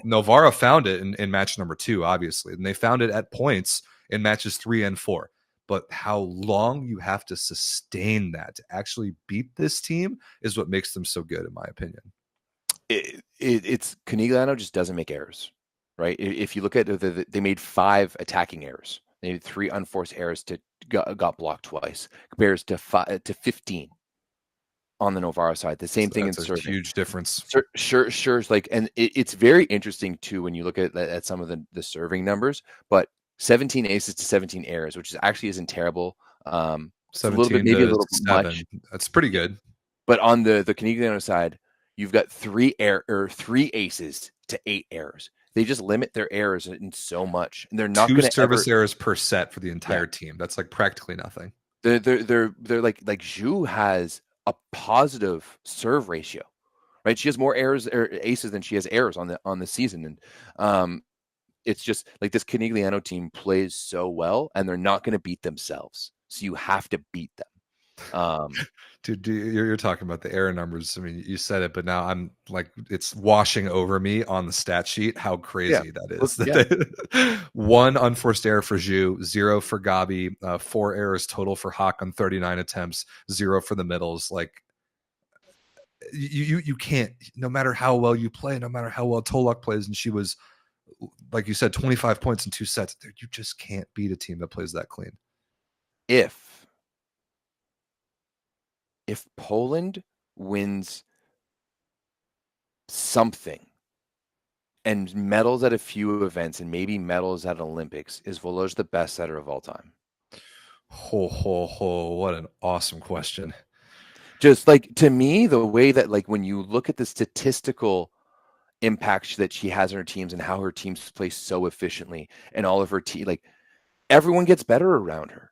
Novara found it in match number 2, obviously, and they found it at points in matches 3 and 4. But how long you have to sustain that to actually beat this team is what makes them so good, in my opinion. It's Conigliano just doesn't make errors, right? If you look at they made 5 attacking errors. They made 3 unforced errors got blocked twice, compares to 15 on the Novara side. The same thing in That's a serving. huge difference. Sure. Like, and it's very interesting too when you look at some of the serving numbers. But 17 aces to 17 errors, which actually isn't terrible. It's a little bit, maybe a little bit much. That's pretty good. But on the Conigliano side, you've got 3 aces to 8 errors. They just limit their errors in so much, and they're not going to service errors per set for the entire team. That's like practically nothing. They're like Zhu has a positive serve ratio, right? She has more errors or aces than she has errors on the season, and it's just like this Conigliano team plays so well, and they're not going to beat themselves, so you have to beat them. Dude, you're talking about the error numbers. I mean, you said it, but now I'm like, it's washing over me on the stat sheet how crazy that is. 1 unforced error for Zhu, 0 for Gabi, 4 errors total for Hawk on 39 attempts, 0 for the middles. Like, you can't, no matter how well you play, no matter how well Tolok plays, and she was, like you said, 25 points in 2 sets. You just can't beat a team that plays that clean. If Poland wins something and medals at a few events and maybe medals at Olympics, is Volozh the best setter of all time? What an awesome question. Just like, to me, the way that, like, when you look at the statistical impact that she has on her teams and how her teams play so efficiently, and all of her like, everyone gets better around her.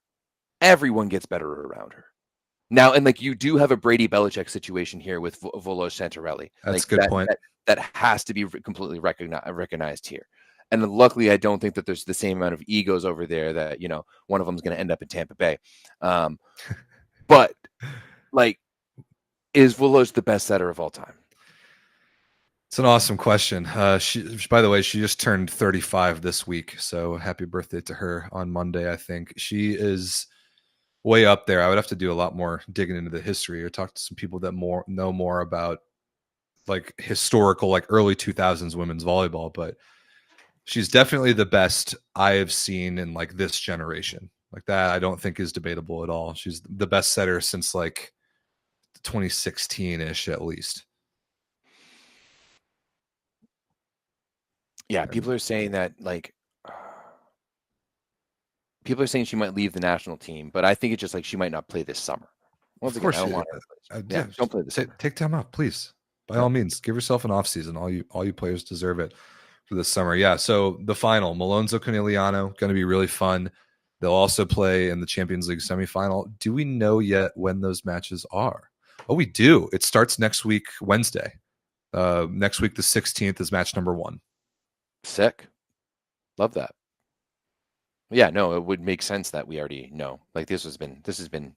Now, and like, you do have a Brady Belichick situation here with Volozh Santarelli. That's like, a good point. That has to be completely recognized here. And luckily, I don't think that there's the same amount of egos over there that, you know, one of them is going to end up in Tampa Bay. But like, is Volozh the best setter of all time? It's an awesome question. She, by the way, she just turned 35 this week. So happy birthday to her on Monday, I think. She is way up there. I would have to do a lot more digging into the history or talk to some people that know more about like historical, like early 2000s women's volleyball, but she's definitely the best I have seen in like this generation. Like, that I don't think is debatable at all. She's the best setter since like 2016-ish at least. Yeah, people are saying that, like, people are saying she might leave the national team, but I think it's just like she might not play this summer. Of course, I don't want her. Don't play this. Take time off, please. By all means, give yourself an off season. All you players deserve it for this summer. Yeah. So the final, Malonzo Conigliano, going to be really fun. They'll also play in the Champions League semifinal. Do we know yet when those matches are? Oh, we do. It starts next week, Wednesday. Next week, the 16th, is match number 1. Sick. Love that. Yeah, no, it would make sense that we already know. Like, this has been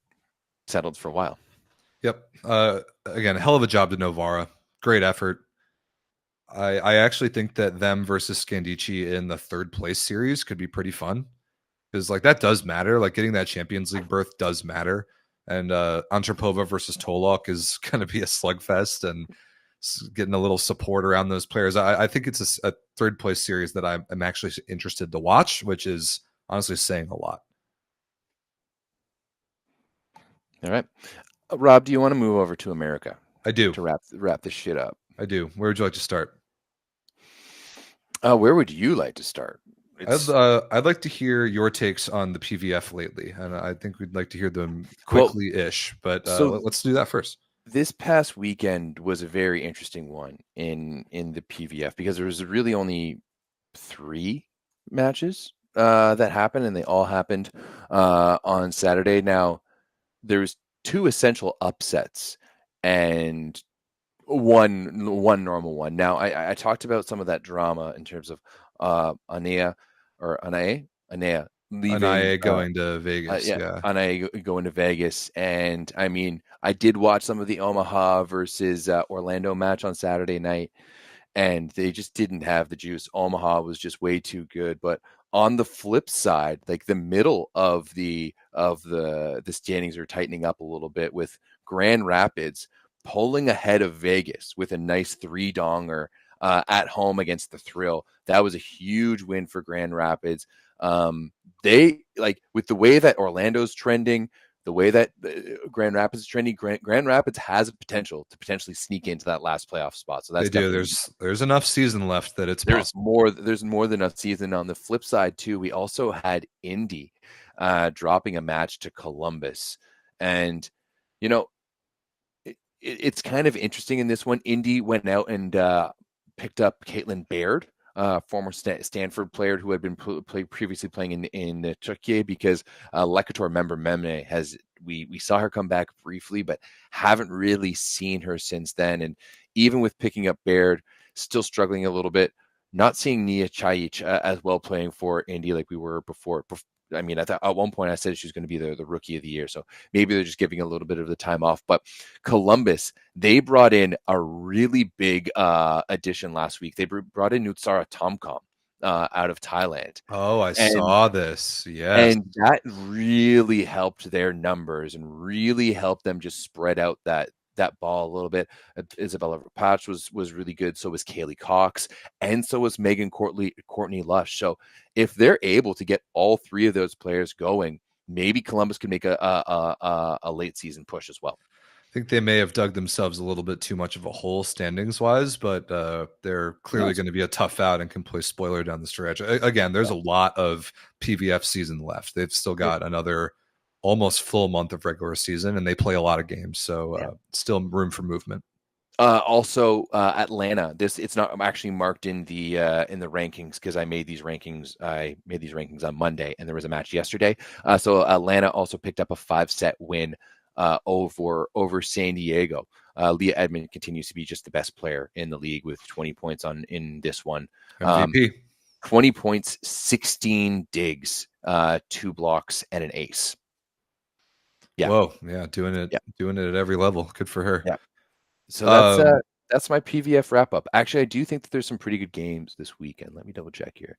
settled for a while. Yep. Again, a hell of a job to Novara. Great effort. I actually think that them versus Scandici in the 3rd place series could be pretty fun, because like, that does matter. Like, getting that Champions League berth does matter. And Antropova versus Tolok is going to be a slugfest, and getting a little support around those players. I think it's a 3rd place series that I'm actually interested to watch, which is honestly saying a lot. All right. Rob, do you want to move over to America? I do. To wrap this shit up. I do. Where would you like to start? Where would you like to start? I'd like to hear your takes on the PVF lately, and I think we'd like to hear them quickly-ish, but let's do that first. This past weekend was a very interesting one in the PVF, because there was really only 3 matches that happened, and they all happened on Saturday. Now, there's 2 essential upsets and one normal one. Now, I talked about some of that drama in terms of Anaya going to Vegas. Anaya going to Vegas. And I mean, I did watch some of the Omaha versus Orlando match on Saturday night, and they just didn't have the juice. Omaha was just way too good. But on the flip side, like, the middle of the standings are tightening up a little bit, with Grand Rapids pulling ahead of Vegas with a nice 3-donger at home against the Thrill. That was a huge win for Grand Rapids. They, like, with the way that Orlando's trending, the way that Grand Rapids is trending, Grand Rapids has a potential to potentially sneak into that last playoff spot. So that's they do. There's enough season left that it's possible. There's more than enough season. On the flip side too, we also had Indy dropping a match to Columbus, and it's kind of interesting in this one. Indy went out and picked up Caitlin Baird, former Stanford player who had been previously playing in Türkiye, because Lekator member Memne we saw her come back briefly, but haven't really seen her since then. And even with picking up Baird, still struggling a little bit. Not seeing Nia Chayic as well playing for Indy like we were before. I mean, at one point I said she was going to be the rookie of the year. So maybe they're just giving a little bit of the time off. But Columbus, they brought in a really big addition last week. They brought in Nutsara Tomkom out of Thailand. Oh, I saw this. Yes. And that really helped their numbers and really helped them just spread out that ball a little bit. Isabella Patch was really good. So was Kaylee Cox, and so was Megan Courtney Lush. So if they're able to get all three of those players going, maybe Columbus can make a late season push as well. I think they may have dug themselves a little bit too much of a hole standings wise, but they're clearly going to be a tough out and can play spoiler down the stretch. Again, there's a lot of PVF season left. They've still got another almost full month of regular season, and they play a lot of games, so still room for movement. Also, Atlanta. It's not actually marked in the rankings because I made these rankings on Monday, and there was a match yesterday. So Atlanta also picked up a 5-set win over San Diego. Leah Edmond continues to be just the best player in the league with 20 points in this one. MVP. 20 points, 16 digs, 2 blocks, and an ace. Yeah. Whoa. Yeah. Doing it at every level. Good for her. Yeah. So that's my PVF wrap up. Actually, I do think that there's some pretty good games this weekend. Let me double check here.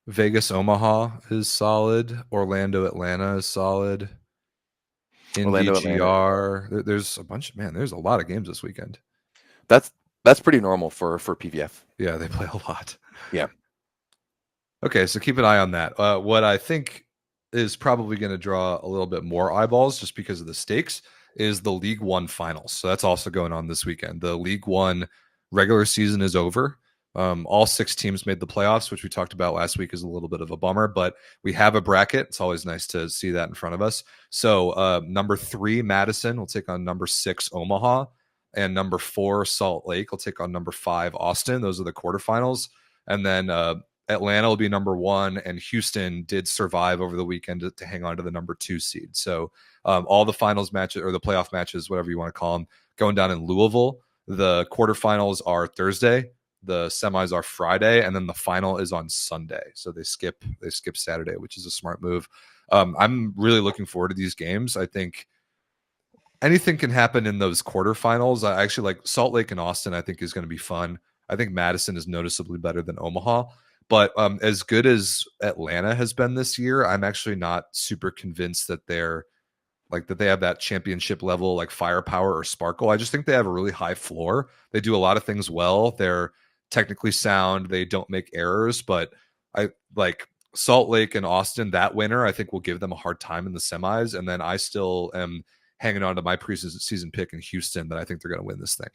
Vegas Omaha is solid. Orlando Atlanta is solid. Indy GR. There's a bunch. There's a lot of games this weekend. That's pretty normal for PVF. Yeah, they play a lot. Yeah. Okay, so keep an eye on that. What I think is probably going to draw a little bit more eyeballs just because of the stakes is the League One finals. So that's also going on this weekend. The League One regular season is over. All 6 teams made the playoffs, which we talked about last week is a little bit of a bummer, but we have a bracket. It's always nice to see that in front of us. So number 3, Madison will take on number 6, Omaha, and number 4, Salt Lake will take on number 5, Austin. Those are the quarterfinals. And then Atlanta will be number 1, and Houston did survive over the weekend to hang on to the number 2 seed. So all the finals matches, or the playoff matches, whatever you want to call them, going down in Louisville. The quarterfinals are Thursday, the semis are Friday, and then the final is on Sunday. So they skip Saturday, which is a smart move. I'm really looking forward to these games. I think anything can happen in those quarterfinals. I actually like Salt Lake and Austin. I think is going to be fun. I think Madison is noticeably better than Omaha. But as good as Atlanta has been this year, I'm actually not super convinced that they have that championship level like firepower or sparkle. I just think they have a really high floor. They do a lot of things well. They're technically sound. They don't make errors, but I like Salt Lake and Austin. That winner, I think, will give them a hard time in the semis. And then I still am hanging on to my preseason pick in Houston that I think they're going to win this thing.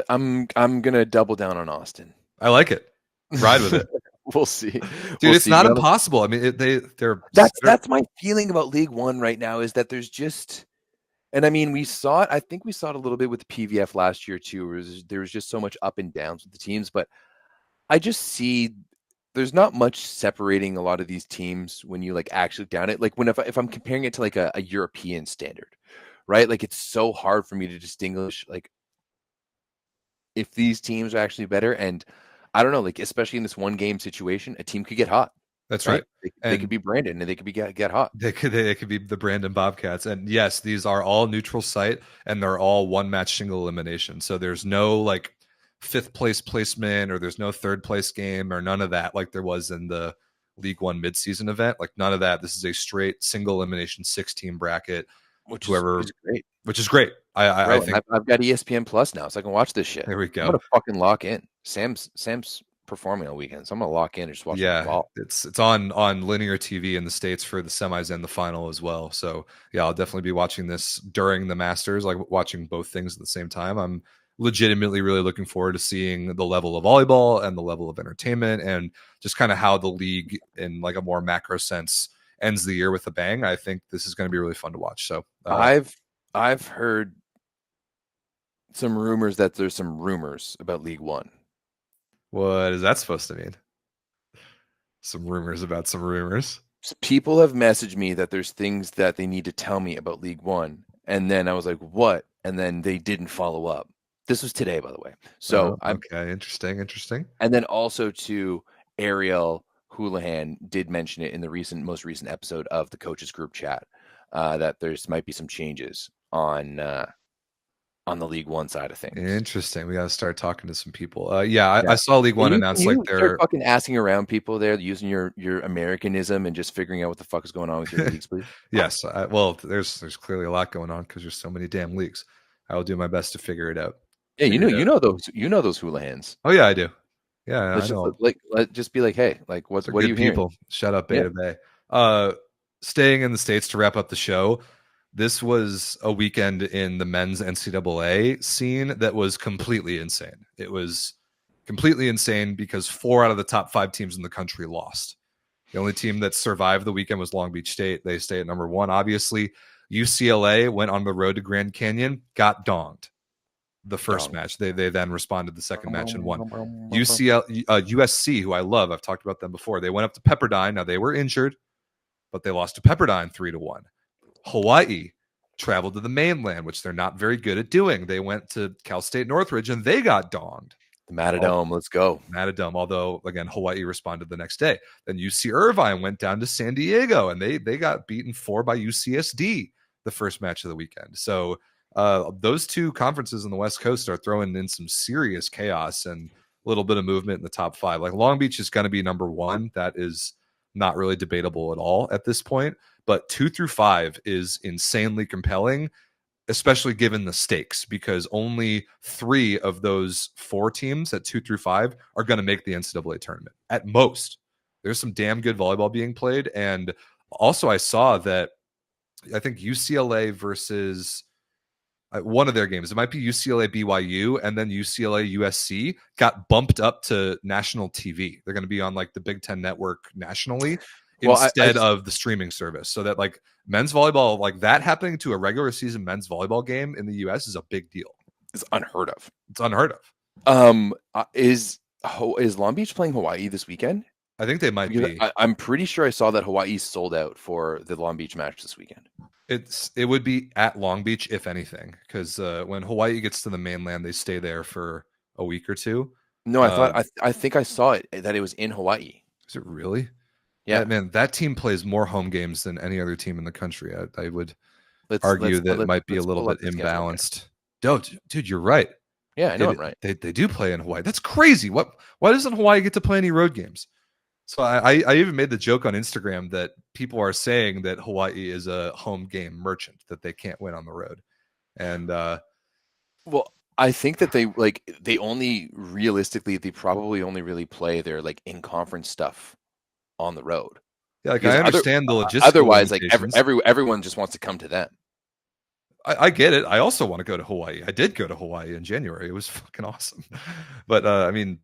I'm gonna double down on Austin. I like it. Ride with it. We'll see. Dude, it's not impossible. I mean, they're that's my feeling about League One right now is that there's just, and I mean, we saw it. I think we saw it a little bit with the PVF last year too. There was just so much up and downs with the teams, but I just see there's not much separating a lot of these teams when you like actually down it. Like if I'm comparing it to like a European standard, right? Like it's so hard for me to distinguish like if these teams are actually better. And I don't know, like especially in this one game situation, a team could get hot. That's right. They could be Brandon, and they could be get hot. They could be the Brandon Bobcats. And yes, these are all neutral site, and they're all one match single elimination. So there's no like 5th place placement, or there's no 3rd place game, or none of that like there was in the League One midseason event. Like none of that. This is a straight single elimination 6-team bracket. Which is great. I think I've got ESPN Plus now, so I can watch this shit. There we go. I'm gonna fucking lock in. Sam's performing all weekend, so I'm gonna lock in and just watch Yeah, ball. it's on linear TV in the States for the semis and the final as well. So yeah, I'll definitely be watching this during the Masters, like watching both things at the same time. I'm legitimately really looking forward to seeing the level of volleyball and the level of entertainment and just kind of how the league in like a more macro sense ends the year with a bang. I think this is going to be really fun to watch. So I've heard some rumors that there's some rumors about League One. what is that supposed to mean? Some rumors about some rumors. People have messaged me that there's things that they need to tell me about League One, and then I was like, "What?" And then they didn't follow up. This was today, by the way. So okay, interesting. And then also to Ariel Houlihan did mention it in the most recent episode of the coaches group chat that there's might be some changes on the League One side of things. Interesting. We got to start talking to some people. I saw League One announce like they're fucking asking around people there using your Americanism and just figuring out what the fuck is going on with your leagues, please. Yes. Well, there's clearly a lot going on because there's so many damn leagues. I will do my best to figure it out. Yeah, you know those Hoolahans. Oh yeah, I do. Yeah, Let's I know. just be like, hey, like what are you people? hearing? Shut up, Beta Bay. Staying in the States to wrap up the show. This was a weekend in the men's NCAA scene that was completely insane. It was completely insane because 4 out of the top 5 teams in the country lost. The only team that survived the weekend was Long Beach State. They stay at number 1. Obviously, UCLA went on the road to Grand Canyon, got donged the first match. They then responded the second match and won. USC, who I love, I've talked about them before. They went up to Pepperdine. Now they were injured, but they lost to Pepperdine 3-1. Hawaii traveled to the mainland, which they're not very good at doing. They went to Cal State Northridge and they got donged. The Matadome, let's go. Matadome, although, again, Hawaii responded the next day. Then UC Irvine went down to San Diego and they got beaten 4 by UCSD the first match of the weekend. So those 2 conferences on the West Coast are throwing in some serious chaos and a little bit of movement in the top 5. Like Long Beach is going to be number 1. That is not really debatable at all at this point. But 2 through 5 is insanely compelling, especially given the stakes, because only 3 of those 4 teams at 2 through 5 are going to make the NCAA tournament at most. There's some damn good volleyball being played. And also I saw that I think UCLA versus one of their games, it might be UCLA BYU and then UCLA USC got bumped up to national TV. They're going to be on like the Big Ten network nationally instead of the streaming service. So that like men's volleyball, like that happening to a regular season men's volleyball game in the US is a big deal. It's unheard of. It's unheard of. Is Long Beach playing Hawaii this weekend? I think they might be. I'm pretty sure I saw that Hawaii sold out for the Long Beach match this weekend. It would be at Long Beach, if anything, because when Hawaii gets to the mainland, they stay there for a week or 2. No, I think I saw it that it was in Hawaii. Is it really? Yeah, man, that team plays more home games than any other team in the country. I would argue that it might be a little bit imbalanced. Dude, you're right. Yeah, I know I'm right. They do play in Hawaii. That's crazy. Why doesn't Hawaii get to play any road games? So I even made the joke on Instagram that people are saying that Hawaii is a home game merchant, that they can't win on the road. And well, I think that they probably only really play their like in conference stuff on the road. Yeah, like I understand the logistics. Otherwise, like everyone just wants to come to them. I get it. I also want to go to Hawaii. I did go to Hawaii in January. It was fucking awesome. But I mean,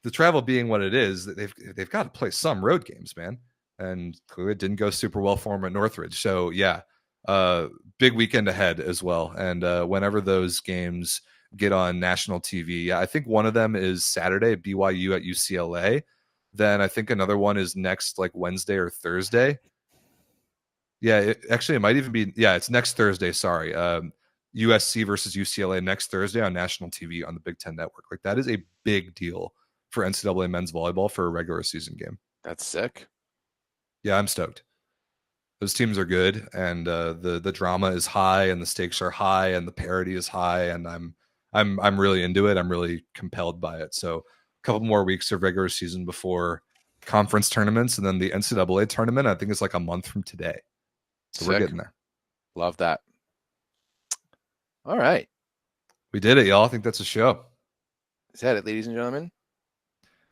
the travel being what it is, they've got to play some road games, man. And clearly it didn't go super well for them at Northridge. So yeah, big weekend ahead as well. And whenever those games get on national TV, I think one of them is Saturday, BYU at UCLA. Then I think another one is next like Wednesday or Thursday. Yeah, it might even be, it's next Thursday. Sorry. USC versus UCLA next Thursday on national TV on the Big Ten Network. Like that is a big deal for NCAA men's volleyball for a regular season game. That's sick. Yeah, I'm stoked. Those teams are good, and the drama is high, and the stakes are high, and the parity is high, and I'm really into it. I'm really compelled by it. So a couple more weeks of regular season before conference tournaments, and then the NCAA tournament. I think it's like a month from today. So we're getting there. Love that. All right. We did it, y'all. I think that's a show. Is that it, ladies and gentlemen?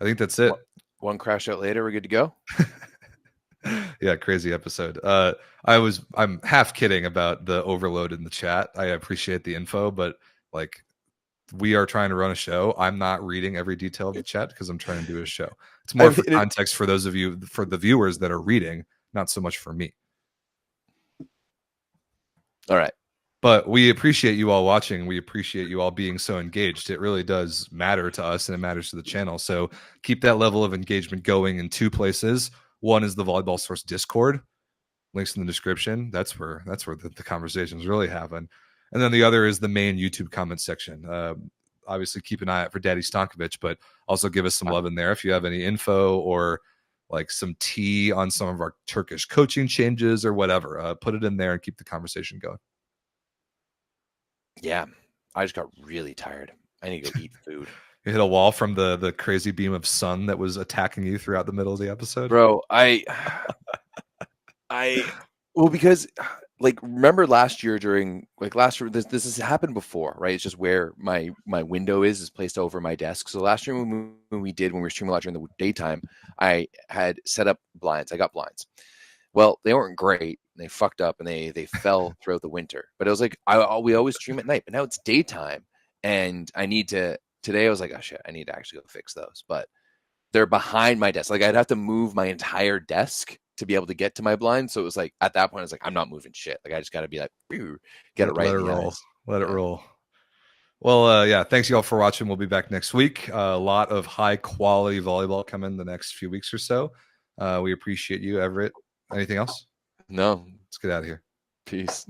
I think that's it. One crash out later, we're good to go. Yeah, crazy episode. I'm half kidding about the overload in the chat. I appreciate the info, but like, we are trying to run a show. I'm not reading every detail of the chat because I'm trying to do a show. It's more for context for those of you, for the viewers that are reading, not so much for me. All right. But we appreciate you all watching. We appreciate you all being so engaged. It really does matter to us, and it matters to the channel. So keep that level of engagement going in 2 places. One is the Volleyball Source Discord. Links in the description. That's where the conversations really happen. And then the other is the main YouTube comment section. Obviously, keep an eye out for Daddy Stankovic, but also give us some love in there. If you have any info or like some tea on some of our Turkish coaching changes or whatever, put it in there and keep the conversation going. Yeah, I just got really tired. I need to go eat food. You hit a wall from the crazy beam of sun that was attacking you throughout the middle of the episode, bro. Well, because like, remember last year during last year, this has happened before, right? It's just where my window is placed over my desk. So last year when we were streaming a lot during the daytime, I had set up blinds. I got blinds. Well, they weren't great. They fucked up and they fell throughout the winter. But it was like we always stream at night, but now it's daytime, and I need to. Today I was like, oh shit, I need to actually go fix those. But they're behind my desk. Like, I'd have to move my entire desk to be able to get to my blind. So it was like, at that point, I was like, I'm not moving shit. Like, I just got to be like, get it right. Let it roll. Let it roll. Well, yeah, thanks y'all for watching. We'll be back next week. A lot of high quality volleyball coming the next few weeks or so. We appreciate you, Everett. Anything else? No. Let's get out of here. Peace.